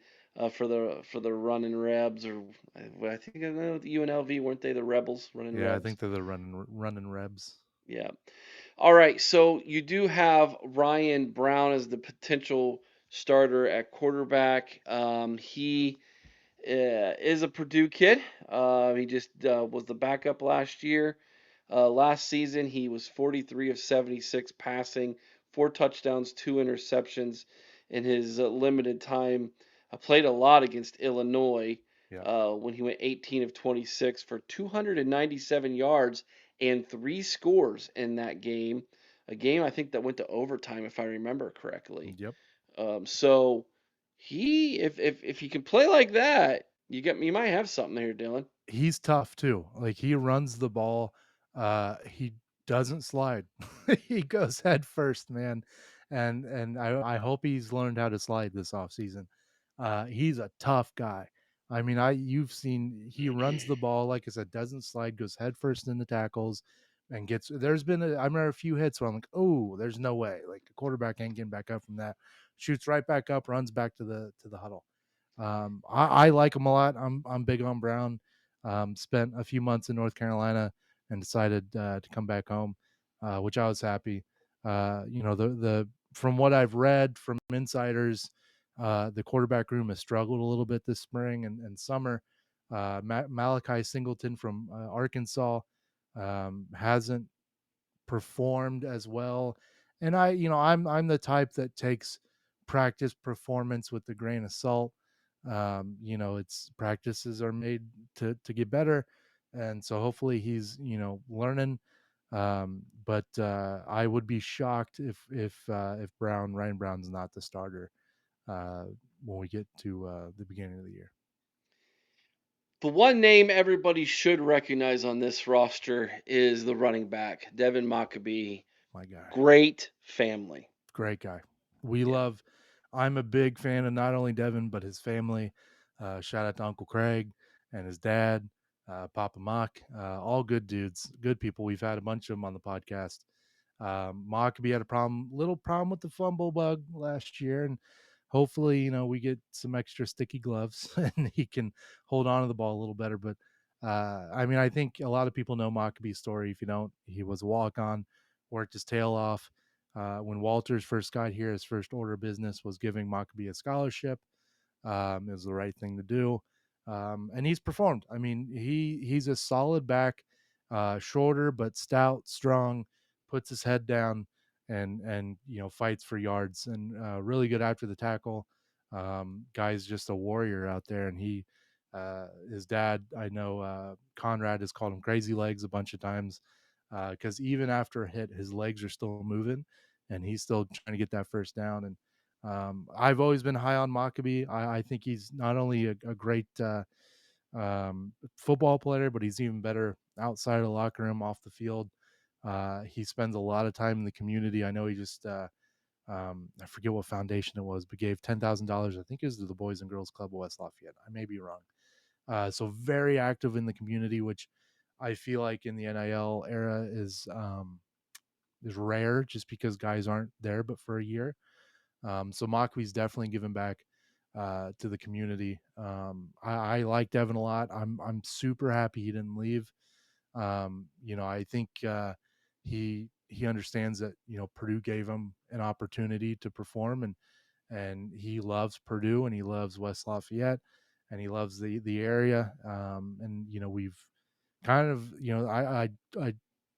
Speaker 1: for the running Rebs, or I think I know the UNLV, weren't they the Rebels running
Speaker 3: Yeah, I
Speaker 1: Rebs?
Speaker 3: think they're the running Rebs.
Speaker 1: Yeah. All right. So you do have Ryan Brown as the potential starter at quarterback. He is a Purdue kid. He just was the backup last year. Last season, he was 43 of 76 passing, 4 touchdowns, 2 interceptions in his limited time. Played a lot against Illinois
Speaker 3: Yeah.
Speaker 1: when he went 18 of 26 for 297 yards and 3 scores in that game. A game I think that went to overtime, if I remember correctly.
Speaker 3: Yep.
Speaker 1: So if he can play like that, you might have something here, Dylan.
Speaker 3: He's tough too. Like he runs the ball. He doesn't slide. He goes head first, man. And I hope he's learned how to slide this offseason. He's a tough guy. I mean, you've seen he runs the ball, like I said, doesn't slide, goes head first in the tackles, and there's been I remember a few hits where I'm like, oh, there's no way. Like a quarterback ain't getting back up from that. Shoots right back up, runs back to the huddle. I like him a lot. I'm big on Brown. Spent a few months in North Carolina and decided to come back home, which I was happy. The from what I've read from insiders, the quarterback room has struggled a little bit this spring and summer. Malachi Singleton from Arkansas hasn't performed as well. And I'm the type that takes practice performance with a grain of salt. It's practices are made to get better, and so hopefully he's learning. But I would be shocked if Ryan Brown's not the starter uh, when we get to the beginning of the year.
Speaker 1: The one name everybody should recognize on this roster is the running back, Devin Maccabee.
Speaker 3: My guy.
Speaker 1: Great family.
Speaker 3: Great guy. We
Speaker 1: Yeah.
Speaker 3: love. I'm a big fan of not only Devin but his family. Shout out to Uncle Craig and his dad, Papa Mock. All good dudes, good people. We've had a bunch of them on the podcast. Mockabee had little problem with the fumble bug last year, and hopefully, we get some extra sticky gloves and he can hold on to the ball a little better. But I mean, I think a lot of people know Mockabee's story. If you don't, he was a walk on, worked his tail off. When Walters first got here, his first order of business was giving Mockabee a scholarship. It was the right thing to do, and he's performed. I mean, he's a solid back, shorter but stout, strong, puts his head down and fights for yards and really good after the tackle. Guy's just a warrior out there, and his dad, I know Conrad has called him crazy legs a bunch of times because even after a hit, his legs are still moving, and he's still trying to get that first down. And I've always been high on Maccabee. I think he's not only a great football player, but he's even better outside of the locker room, off the field. He spends a lot of time in the community. I know he just I forget what foundation it was, but gave $10,000. I think it was to the Boys and Girls Club of West Lafayette. I may be wrong. So very active in the community, which I feel like in the NIL era is rare, just because guys aren't there but for a year. So Makwi's definitely given back to the community. I like Devin a lot. I'm super happy he didn't leave. I think he understands that Purdue gave him an opportunity to perform, and he loves Purdue and he loves West Lafayette and he loves the area. And we've kind of I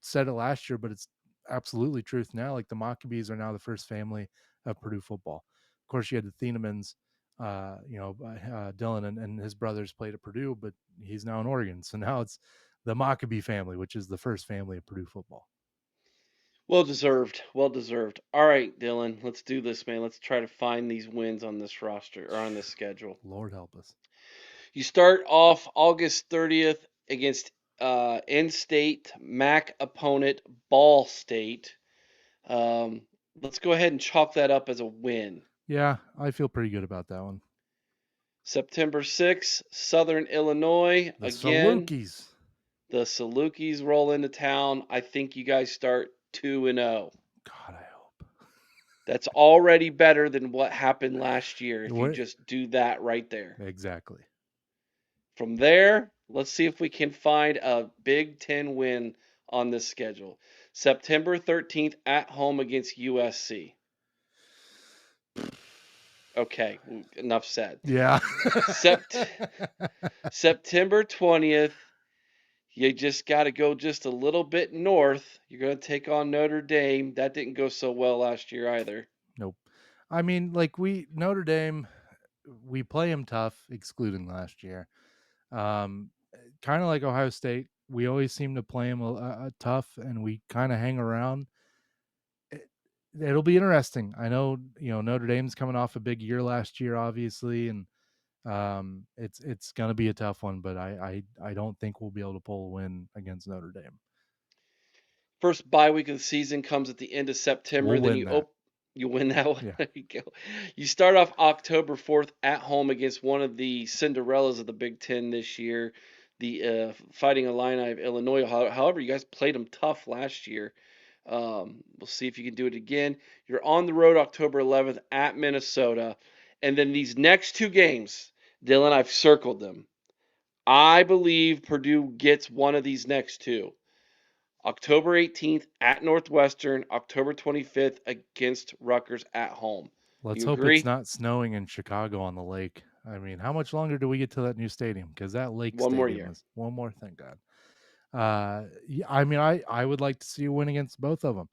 Speaker 3: said it last year, but it's absolutely truth now. Like, the Maccabees are now the first family of Purdue football. Of course, you had the Thienemans. Dylan and his brothers played at Purdue, but he's now in Oregon. So now it's the Maccabee family, which is the first family of Purdue football.
Speaker 1: Well deserved. Well deserved. All right, Dylan, let's do this, man. Let's try to find these wins on this roster or on this schedule.
Speaker 3: Lord help us.
Speaker 1: You start off August 30th against in-state MAC opponent Ball State. Let's go ahead and chalk that up as a win.
Speaker 3: Yeah, I feel pretty good about that one.
Speaker 1: September 6th, Southern Illinois.
Speaker 3: The
Speaker 1: Again,
Speaker 3: Salukis.
Speaker 1: the Salukis roll into town. I think you guys start 2-0.
Speaker 3: God, I hope.
Speaker 1: That's already better than what happened last year if you
Speaker 3: What?
Speaker 1: just do that right there.
Speaker 3: Exactly.
Speaker 1: From there, let's see if we can find a Big Ten win on this schedule. September 13th at home against USC. Okay, enough said.
Speaker 3: Yeah.
Speaker 1: September 20th, you just got to go just a little bit north. You're going to take on Notre Dame. That didn't go so well last year either.
Speaker 3: Nope. I mean, like, Notre Dame, we play them tough, excluding last year. Kind of like Ohio State, we always seem to play them tough, and we kind of hang around. It'll be interesting. I know, Notre Dame's coming off a big year last year, obviously, and it's going to be a tough one. But I don't think we'll be able to pull a win against Notre Dame.
Speaker 1: First bye week of the season comes at the end of September.
Speaker 3: We'll
Speaker 1: Then
Speaker 3: win that.
Speaker 1: You win that one.
Speaker 3: Yeah.
Speaker 1: There you go. You start off October 4th at home against one of the Cinderellas of the Big Ten this year, the Fighting Illini of Illinois. However, you guys played them tough last year. We'll see if you can do it again. You're on the road October 11th at Minnesota. And then these next two games, Dylan, I've circled them. I believe Purdue gets one of these next two. October 18th at Northwestern, October 25th against Rutgers at home.
Speaker 3: Let's
Speaker 1: You
Speaker 3: hope it's
Speaker 1: agree?
Speaker 3: not snowing in Chicago on the lake. I mean, how much longer do we get to that new stadium? Because that lake
Speaker 1: One more
Speaker 3: stadium
Speaker 1: year.
Speaker 3: is one more. Thank God. Yeah, I mean, I would like to see a win against both of them.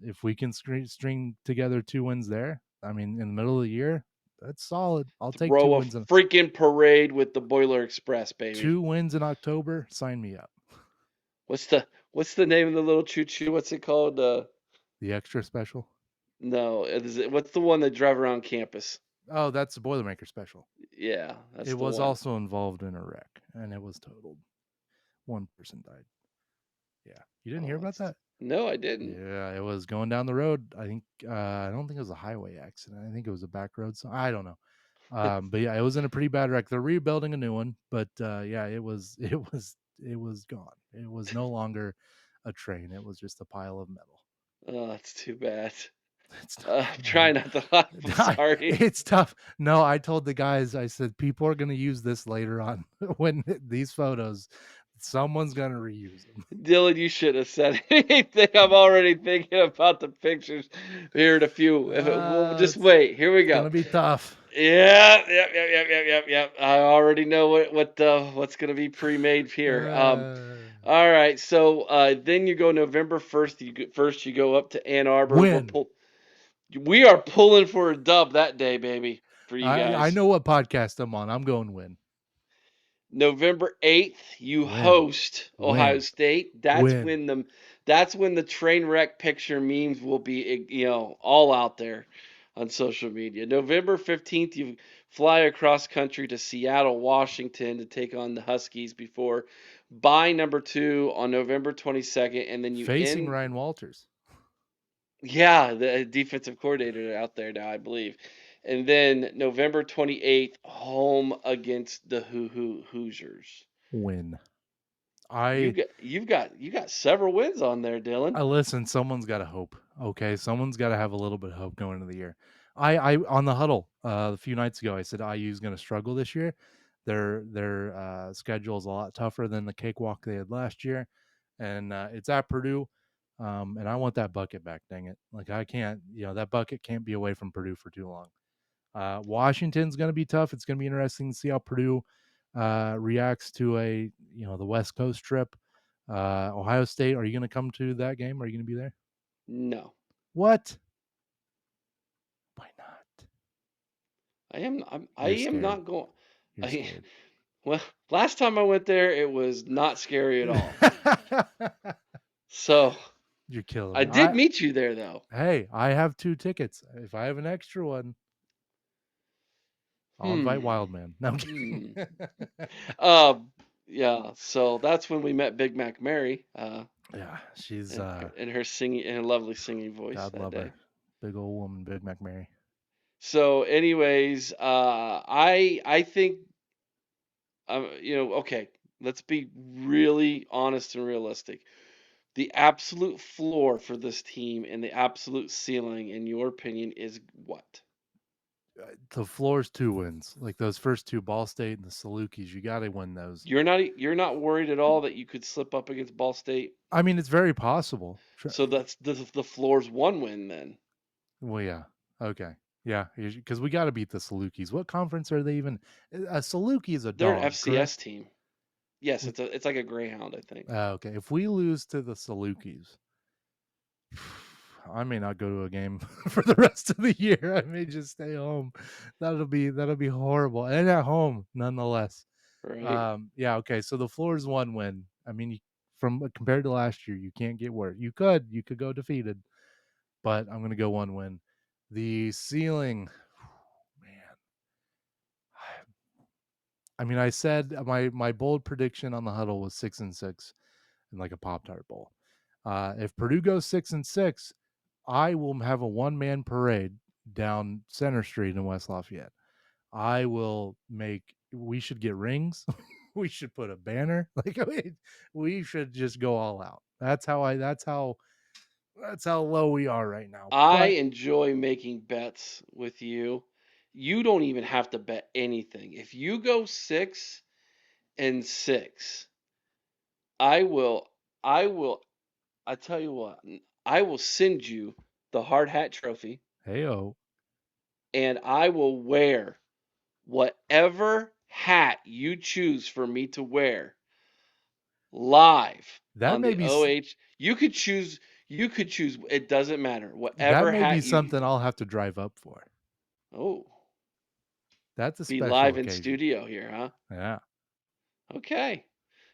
Speaker 3: If we can string together 2 wins there, I mean, in the middle of the year, that's solid. I'll take 2
Speaker 1: Throw a
Speaker 3: wins in
Speaker 1: freaking parade with the Boiler Express, baby.
Speaker 3: 2 wins in October. Sign me up.
Speaker 1: What's the name of the little choo-choo? What's it called?
Speaker 3: The extra special.
Speaker 1: No, what's the one that drive around campus?
Speaker 3: Oh, that's the Boilermaker special.
Speaker 1: Yeah, that's
Speaker 3: it
Speaker 1: the
Speaker 3: was
Speaker 1: one.
Speaker 3: also involved in a wreck, and it was totaled. 1 person died. Yeah, you didn't hear about that?
Speaker 1: No, I didn't.
Speaker 3: Yeah, it was going down the road. I think I don't think it was a highway accident. I think it was a back road. So I don't know. But yeah, it was in a pretty bad wreck. They're rebuilding a new one, but yeah, it was gone. It was no longer a train. It was just a pile of metal.
Speaker 1: Oh, that's too bad.
Speaker 3: It's
Speaker 1: I'm trying not to laugh. I'm sorry.
Speaker 3: It's tough. No, I told the guys, I said, people are going to use this later on when these photos, someone's going to reuse them.
Speaker 1: Dylan, you shouldn't have said anything. I'm already thinking about the pictures. Here in a few. We'll just wait. Here we go.
Speaker 3: It's going to be tough.
Speaker 1: Yeah, yep. I already know what's going to be pre-made here. All right. So then you go November 1st. You go up to Ann Arbor.
Speaker 3: Win.
Speaker 1: We are pulling for a dub that day, baby, for you guys.
Speaker 3: I know what podcast I'm on. I'm going win.
Speaker 1: November 8th, you host Ohio State. That's when the train wreck picture memes will be, all out there on social media. November 15th, you fly across country to Seattle, Washington to take on the Huskies before bye number 2 on November 22nd, and then you
Speaker 3: facing Ryan Walters.
Speaker 1: Yeah, the defensive coordinator out there now, I believe. And then November 28th, home against the Hoosiers.
Speaker 3: Win.
Speaker 1: You got several wins on there, Dylan.
Speaker 3: I listen. Someone's got to hope. Okay, someone's got to have a little bit of hope going into the year. I on the huddle a few nights ago, I said IU's going to struggle this year. Their schedule is a lot tougher than the cakewalk they had last year, and it's at Purdue. And I want that bucket back. Dang it! Like I can't, that bucket can't be away from Purdue for too long. Washington's going to be tough. It's going to be interesting to see how Purdue reacts to the West Coast trip. Ohio State, are you going to come to that game? Are you going to be there?
Speaker 1: No,
Speaker 3: What? Why not?
Speaker 1: I
Speaker 3: You're
Speaker 1: am
Speaker 3: scared.
Speaker 1: not going.
Speaker 3: You're scared.
Speaker 1: Well, last time I went there, it was not scary at all. So
Speaker 3: You're killing
Speaker 1: I
Speaker 3: me.
Speaker 1: did meet you there, though.
Speaker 3: Hey, I have 2 tickets. If I have an extra one, I'll invite Wildman. No, I'm kidding.
Speaker 1: Yeah. So that's when we met Big Mac Mary.
Speaker 3: Yeah, she's
Speaker 1: and her singing and her lovely singing voice
Speaker 3: God
Speaker 1: that
Speaker 3: love
Speaker 1: day.
Speaker 3: her. Big old woman, Big Mac Mary.
Speaker 1: So, anyways, I think, okay, let's be really honest and realistic. The absolute floor for this team and the absolute ceiling, in your opinion, is what?
Speaker 3: The floor's 2 wins. Like those first 2, Ball State and the Salukis, you got to win those.
Speaker 1: You're not worried at all that you could slip up against Ball State?
Speaker 3: I mean, it's very possible.
Speaker 1: So that's the floor's 1 win then.
Speaker 3: Well, yeah. Okay. Yeah, because we got to beat the Salukis. What conference are they even? A Saluki is a
Speaker 1: They're an
Speaker 3: dog,
Speaker 1: FCS
Speaker 3: correct?
Speaker 1: team. Yes, it's like a Greyhound, I think.
Speaker 3: Okay. If we lose to the Salukis, I may not go to a game for the rest of the year. I may just stay home. That'll be horrible, and at home nonetheless.
Speaker 1: Right.
Speaker 3: Yeah. Okay. So the floor is 1 win. I mean, from compared to last year, you can't get worse. You could go defeated, but I'm gonna go 1 win. The ceiling, man. I mean, I said my bold prediction on the huddle was 6-6 and like a Pop-Tart bowl. If Purdue goes 6-6, I will have a 1-man parade down Center Street in West Lafayette. We should get rings. We should put a banner. Like we should just go all out. That's how low we are right now.
Speaker 1: I
Speaker 3: But
Speaker 1: enjoy making bets with you. You don't even have to bet anything. If you go 6-6, I will, I will, I tell you what, I will send you the hard hat trophy
Speaker 3: heyo,
Speaker 1: and I will wear whatever hat you choose for me to wear live
Speaker 3: that
Speaker 1: on
Speaker 3: may
Speaker 1: the
Speaker 3: be
Speaker 1: OH. You could choose, it doesn't matter.
Speaker 3: that
Speaker 1: Whatever
Speaker 3: may be
Speaker 1: hat you
Speaker 3: something I'll have to drive up for.
Speaker 1: Oh,
Speaker 3: That's a
Speaker 1: be
Speaker 3: special
Speaker 1: live in
Speaker 3: occasion.
Speaker 1: studio here, huh?
Speaker 3: Yeah.
Speaker 1: Okay.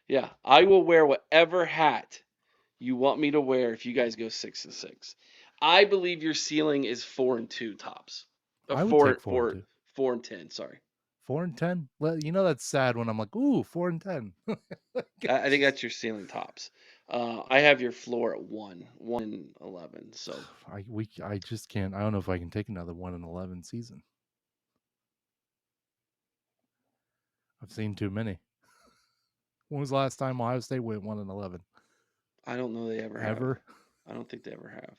Speaker 1: Yeah, I will wear whatever hat you want me to wear if you guys go 6-6. I believe your ceiling is 4-2 tops.
Speaker 3: I would take 4 and
Speaker 1: Four,
Speaker 3: 2.
Speaker 1: 4-10. Sorry,
Speaker 3: 4-10. Well, that's sad when I'm like, ooh, 4-10.
Speaker 1: I think that's your ceiling tops. I have your floor at 1-11. So
Speaker 3: I just can't. I don't know if I can take another 1-11 season. I've seen too many. When was the last time Ohio State went 1-11?
Speaker 1: I don't know they ever have.
Speaker 3: Ever?
Speaker 1: I don't think they ever have.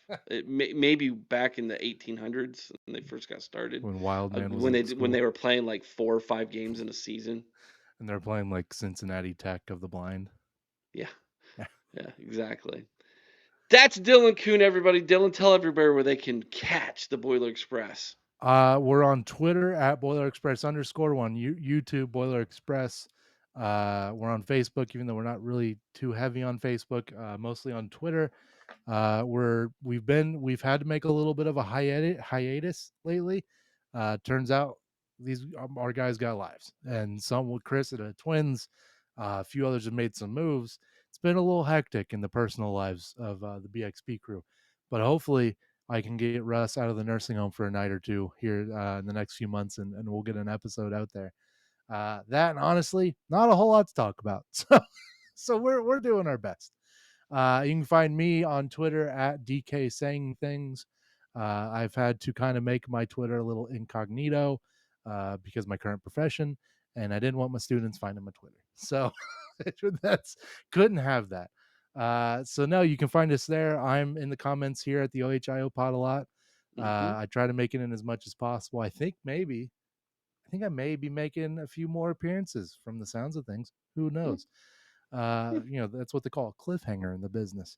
Speaker 1: Maybe back in the 1800s when they first got started,
Speaker 3: When Wildman was
Speaker 1: when
Speaker 3: at
Speaker 1: they
Speaker 3: school,
Speaker 1: were playing like 4 or 5 games in a season.
Speaker 3: and they're playing like Cincinnati Tech of the blind.
Speaker 1: Yeah, yeah, exactly. That's Dylan Kuhn, everybody. Dylan, tell everybody where they can catch the Boiler Express.
Speaker 3: We're on Twitter at Boiler Express _1, YouTube Boiler Express. We're on Facebook, even though we're not really too heavy on Facebook. Mostly on Twitter. We've had to make a little bit of a hiatus lately. Turns out our guys got lives, and some with Chris at the Twins. A few others have made some moves. It's been a little hectic in the personal lives of the BXP crew, but hopefully I can get Russ out of the nursing home for a night or two here in the next few months, and we'll get an episode out there. That and honestly, not a whole lot to talk about. So we're doing our best. You can find me on Twitter at DK Saying Things. I've had to kind of make my Twitter a little incognito because of my current profession, and I didn't want my students finding my Twitter. So that's couldn't have that. So no, you can find us there. I'm in the comments here at the OHIO pod a lot.
Speaker 1: Hmm.
Speaker 3: I try to make it in as much as possible. I think I may be making a few more appearances from the sounds of things. Who knows? That's what they call a cliffhanger in the business.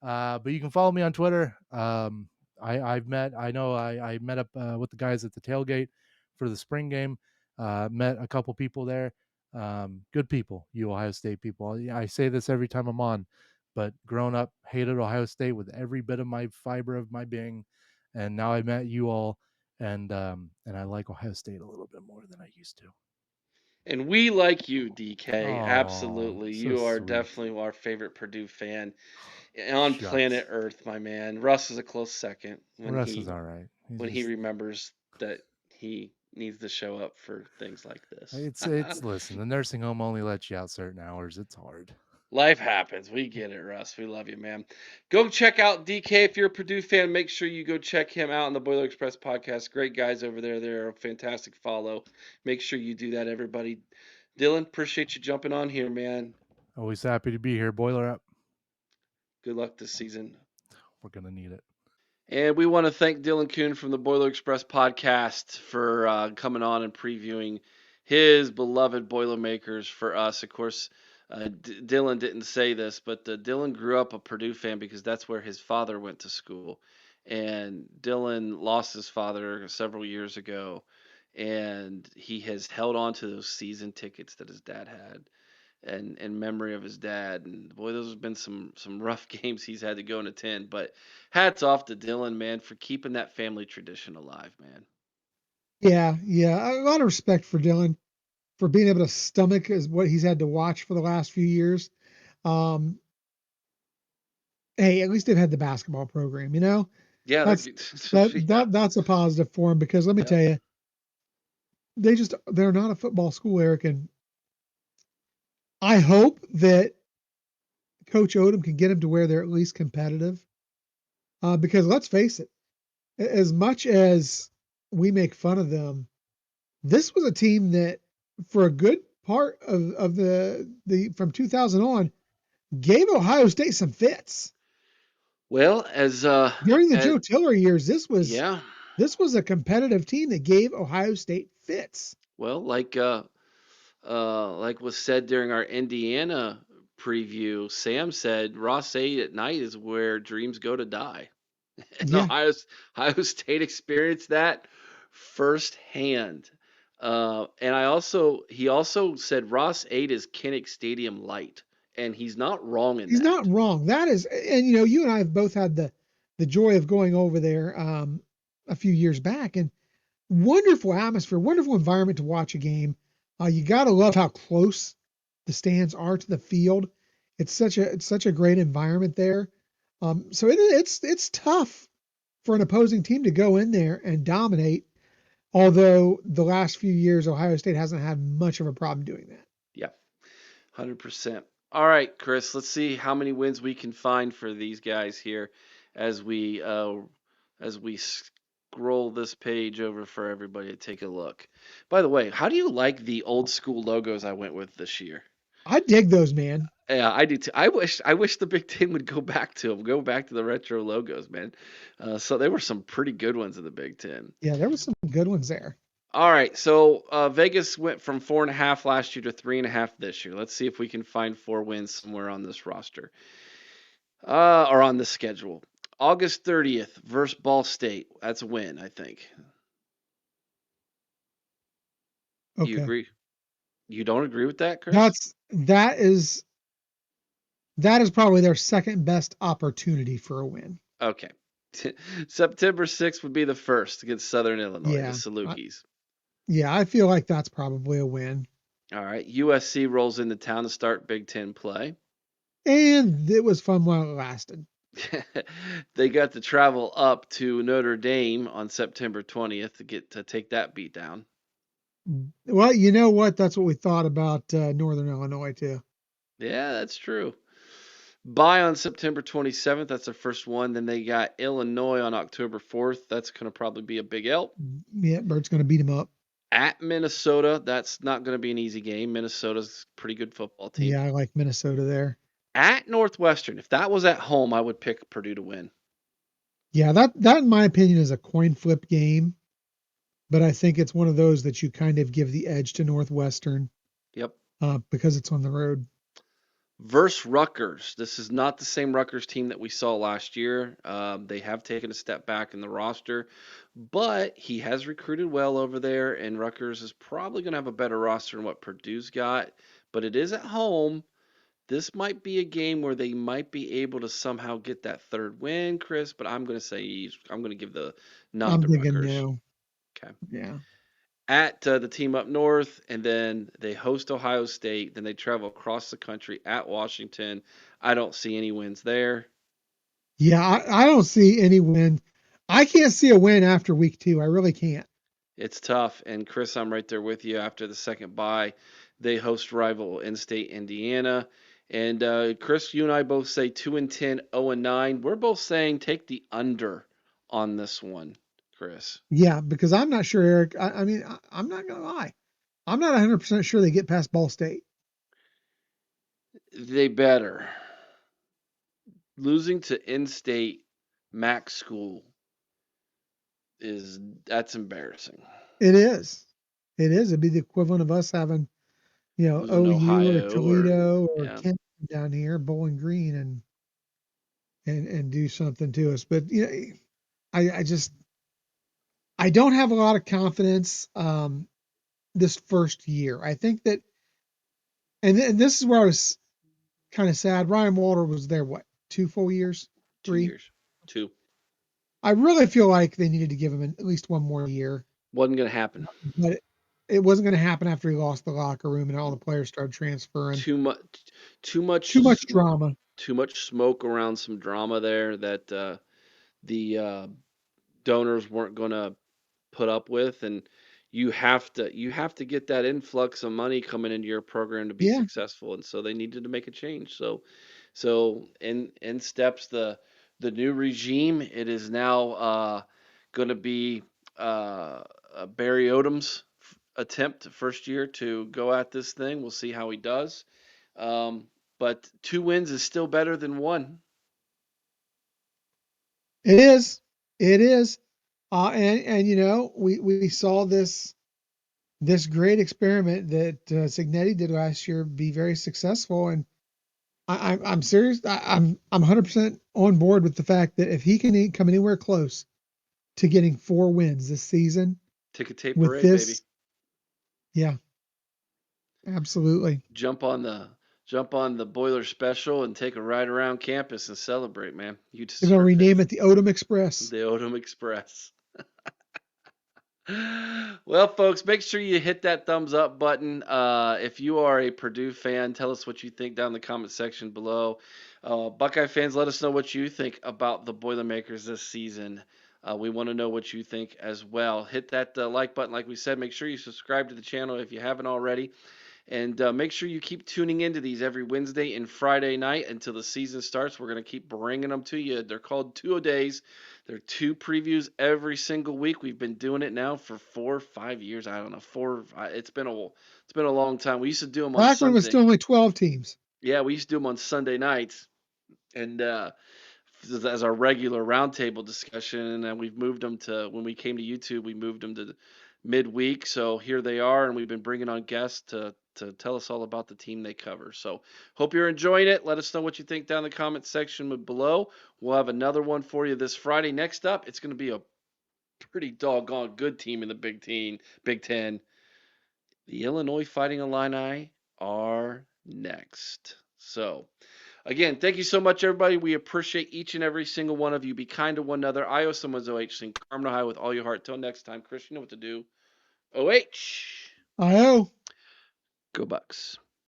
Speaker 3: But you can follow me on Twitter. I met up with the guys at the tailgate for the spring game. Met a couple people there. Good people, you Ohio State people. I say this every time I'm on, but growing up, hated Ohio State with every bit of my fiber of my being, and now I met you all, and I like Ohio State a little bit more than I used to.
Speaker 1: And we like you, DK.
Speaker 3: Oh,
Speaker 1: Absolutely.
Speaker 3: so
Speaker 1: You are
Speaker 3: sweet.
Speaker 1: definitely our favorite Purdue fan on planet
Speaker 3: Shucks.
Speaker 1: Earth, my man. Russ is a close second when
Speaker 3: Russ is
Speaker 1: he
Speaker 3: all right. He's
Speaker 1: when he
Speaker 3: just
Speaker 1: remembers that he needs to show up for things like this.
Speaker 3: it's listen, the nursing home only lets you out certain hours. It's hard.
Speaker 1: Life happens. We get it, Russ. We love you, man. Go check out DK if you're a Purdue fan. Make sure you go check him out on the Boiler Express podcast. Great guys over there. They're a fantastic follow. Make sure you do that, everybody. Dylan, appreciate you jumping on here, man.
Speaker 3: Always happy to be here. Boiler up.
Speaker 1: Good luck this season.
Speaker 3: We're gonna need it.
Speaker 1: And we want to thank Dylan Kuhn from the Boiler Express podcast for coming on and previewing his beloved Boilermakers for us. Of course, Dylan didn't say this, but Dylan grew up a Purdue fan because that's where his father went to school. And Dylan lost his father several years ago, and he has held on to those season tickets that his dad had and in memory of his dad. And boy, those have been some rough games he's had to go and attend. But hats off to Dylan, man, for keeping that family tradition alive, man.
Speaker 2: Yeah, yeah. A lot of respect for Dylan for being able to stomach is what he's had to watch for the last few years. Um, hey, at least they've had the basketball program, you know?
Speaker 1: Yeah, they're
Speaker 2: That's
Speaker 1: good. Yeah,
Speaker 2: that's a positive for him because let me
Speaker 1: yeah,
Speaker 2: tell you, they're not a football school, Eric, and I hope that Coach Odom can get them to where they're at least competitive. Because let's face it, as much as we make fun of them, this was a team that, for a good part of the from 2000 on, gave Ohio State some fits.
Speaker 1: Well,
Speaker 2: During the
Speaker 1: as
Speaker 2: Joe Tiller years,
Speaker 1: yeah,
Speaker 2: this was a competitive team that gave Ohio State fits.
Speaker 1: well, like was said during our Indiana preview, Sam said Ross 8 at night is where dreams go to die. And
Speaker 2: Yeah,
Speaker 1: Ohio State experienced that firsthand. And he also said Ross 8 is Kinnick Stadium light, and he's not wrong in
Speaker 2: he's not
Speaker 1: that.
Speaker 2: wrong. That is, and you and I have both had the joy of going over there a few years back, and wonderful atmosphere, wonderful environment to watch a game. You got to love how close the stands are to the field. It's such a great environment there. So it's tough for an opposing team to go in there and dominate. Although the last few years Ohio State hasn't had much of a problem doing that.
Speaker 1: Yeah, 100%. All right, Chris, let's see how many wins we can find for these guys here as we scroll this page over for everybody to take a look. By the way, how do you like the old school logos I went with this year?
Speaker 2: I dig those, man.
Speaker 1: Yeah, I do too. I wish the Big Ten would go back to them, go back to the retro logos, man. So there were some pretty good ones in the Big Ten.
Speaker 2: Yeah, there was some good ones there.
Speaker 1: All right, so Vegas went from 4.5 last year to 3.5 this year. Let's see if we can find 4 wins somewhere on this roster, or on the schedule. August 30th versus Ball State. That's a win, I think. You
Speaker 2: Okay.
Speaker 1: agree? You don't agree with that, Chris?
Speaker 2: That is probably their second best opportunity for a win.
Speaker 1: Okay. September 6th would be the first against Southern Illinois, the
Speaker 2: Yeah. I,
Speaker 1: Salukis.
Speaker 2: yeah, I feel like that's probably a win.
Speaker 1: All right. USC rolls into town to start Big Ten play.
Speaker 2: And it was fun while it lasted.
Speaker 1: They got to travel up to Notre Dame on September 20th to take that beat down.
Speaker 2: Well, you know what? That's what we thought about Northern Illinois too.
Speaker 1: Yeah, that's true. Bye on September 27th. That's their first one. Then they got Illinois on October 4th. That's going to probably be a big L.
Speaker 2: Yeah, Bert's going to beat him up.
Speaker 1: At Minnesota, that's not going to be an easy game. Minnesota's a pretty good football team.
Speaker 2: Yeah, I like Minnesota there.
Speaker 1: At Northwestern, if that was at home, I would pick Purdue to win.
Speaker 2: Yeah, that in my opinion is a coin flip game, but I think it's one of those that you kind of give the edge to Northwestern
Speaker 1: Yep.
Speaker 2: because it's on the road.
Speaker 1: Versus Rutgers. This is not the same Rutgers team that we saw last year. They have taken a step back in the roster, but he has recruited well over there, and Rutgers is probably going to have a better roster than what Purdue's got. But it is at home. This might be a game where they might be able to somehow get that third win, Chris. But I'm going to say I'm going to give the nod
Speaker 2: I'm
Speaker 1: to
Speaker 2: thinking
Speaker 1: Rutgers.
Speaker 2: no.
Speaker 1: Okay.
Speaker 2: Yeah.
Speaker 1: At the team up north, and then they host Ohio State. Then they travel across the country at Washington. I don't see any wins there.
Speaker 2: Yeah, I don't see any win. I can't see a win after week 2. I really can't.
Speaker 1: It's tough. And Chris, I'm right there with you. After the second bye, they host rival in-state Indiana. And Chris, you and I both say 2-10, 0-9. We're both saying take the under on this one, Chris.
Speaker 2: Yeah, because I'm not sure, Eric. I mean, I'm not going to lie. I'm not 100% sure they get past Ball State.
Speaker 1: They better. Losing to in-state MAC school that's embarrassing.
Speaker 2: It is. It is. It'd be the equivalent of us having,
Speaker 1: Losing to
Speaker 2: OU or
Speaker 1: Ohio or
Speaker 2: Toledo or
Speaker 1: yeah.
Speaker 2: Kent down here, Bowling Green, and do something to us. But I just I don't have a lot of confidence this first year. I think that, and this is where I was kind of sad. Ryan Walter was there, what, 2 full years,
Speaker 1: 2
Speaker 2: 3?
Speaker 1: years. 2.
Speaker 2: I really feel like they needed to give him at least one more year,
Speaker 1: Wasn't going to happen.
Speaker 2: but it wasn't going to happen after he lost the locker room and all the players started transferring.
Speaker 1: Too much too
Speaker 2: Too
Speaker 1: much
Speaker 2: much drama.
Speaker 1: too much smoke around some drama there that the donors weren't going to put up with, and you have to get that influx of money coming into your program to be
Speaker 2: Yeah,
Speaker 1: successful, and so they needed to make a change. So in steps the new regime. It is now going to be Barry Odom's attempt first year to go at this thing. We'll see how he does. But 2 wins is still better than 1.
Speaker 2: it is. It is. And we saw this great experiment that Signetti did last year be very successful, and I'm serious. I'm 100% on board with the fact that if he can come anywhere close to getting 4 wins this season
Speaker 1: Ticket tape
Speaker 2: with
Speaker 1: parade, baby.
Speaker 2: this, yeah, absolutely.
Speaker 1: Jump on the jump on the Boiler Special and take a ride around campus and celebrate, man. You
Speaker 2: They're gonna
Speaker 1: deserve it.
Speaker 2: rename it the Odom Express.
Speaker 1: The Odom Express. Well, folks, make sure you hit that thumbs up button. If you are a Purdue fan, tell us what you think down in the comment section below. Buckeye fans, let us know what you think about the Boilermakers this season. We want to know what you think as well. Hit that like button, like we said. Make sure you subscribe to the channel if you haven't already. And make sure you keep tuning into these every Wednesday and Friday night until the season starts. We're going to keep bringing them to you. They're called 2-a-days. They're 2 previews every single week. We've been doing it now for 4 or 5 years. I don't know. It's been a long time. We used to do them on
Speaker 2: Back when it was
Speaker 1: Sunday.
Speaker 2: still only 12 teams.
Speaker 1: Yeah, we used to do them on Sunday nights. And as our regular roundtable discussion, and then we've moved them to when we came to YouTube, we moved them to midweek. So here they are, and we've been bringing on guests to tell us all about the team they cover. So hope you're enjoying it. Let us know what you think down in the comment section below. We'll have another one for you this Friday. Next up, it's going to be a pretty doggone good team in the Big Ten. The Illinois Fighting Illini are next. So. Again, thank you so much, everybody. We appreciate each and every single one of you. Be kind to one another. I owe someone's OH. Sing Carmen, Ohio with all your heart. Till next time, Chris, you know what to do. OH.
Speaker 2: I know.
Speaker 1: Go Bucks.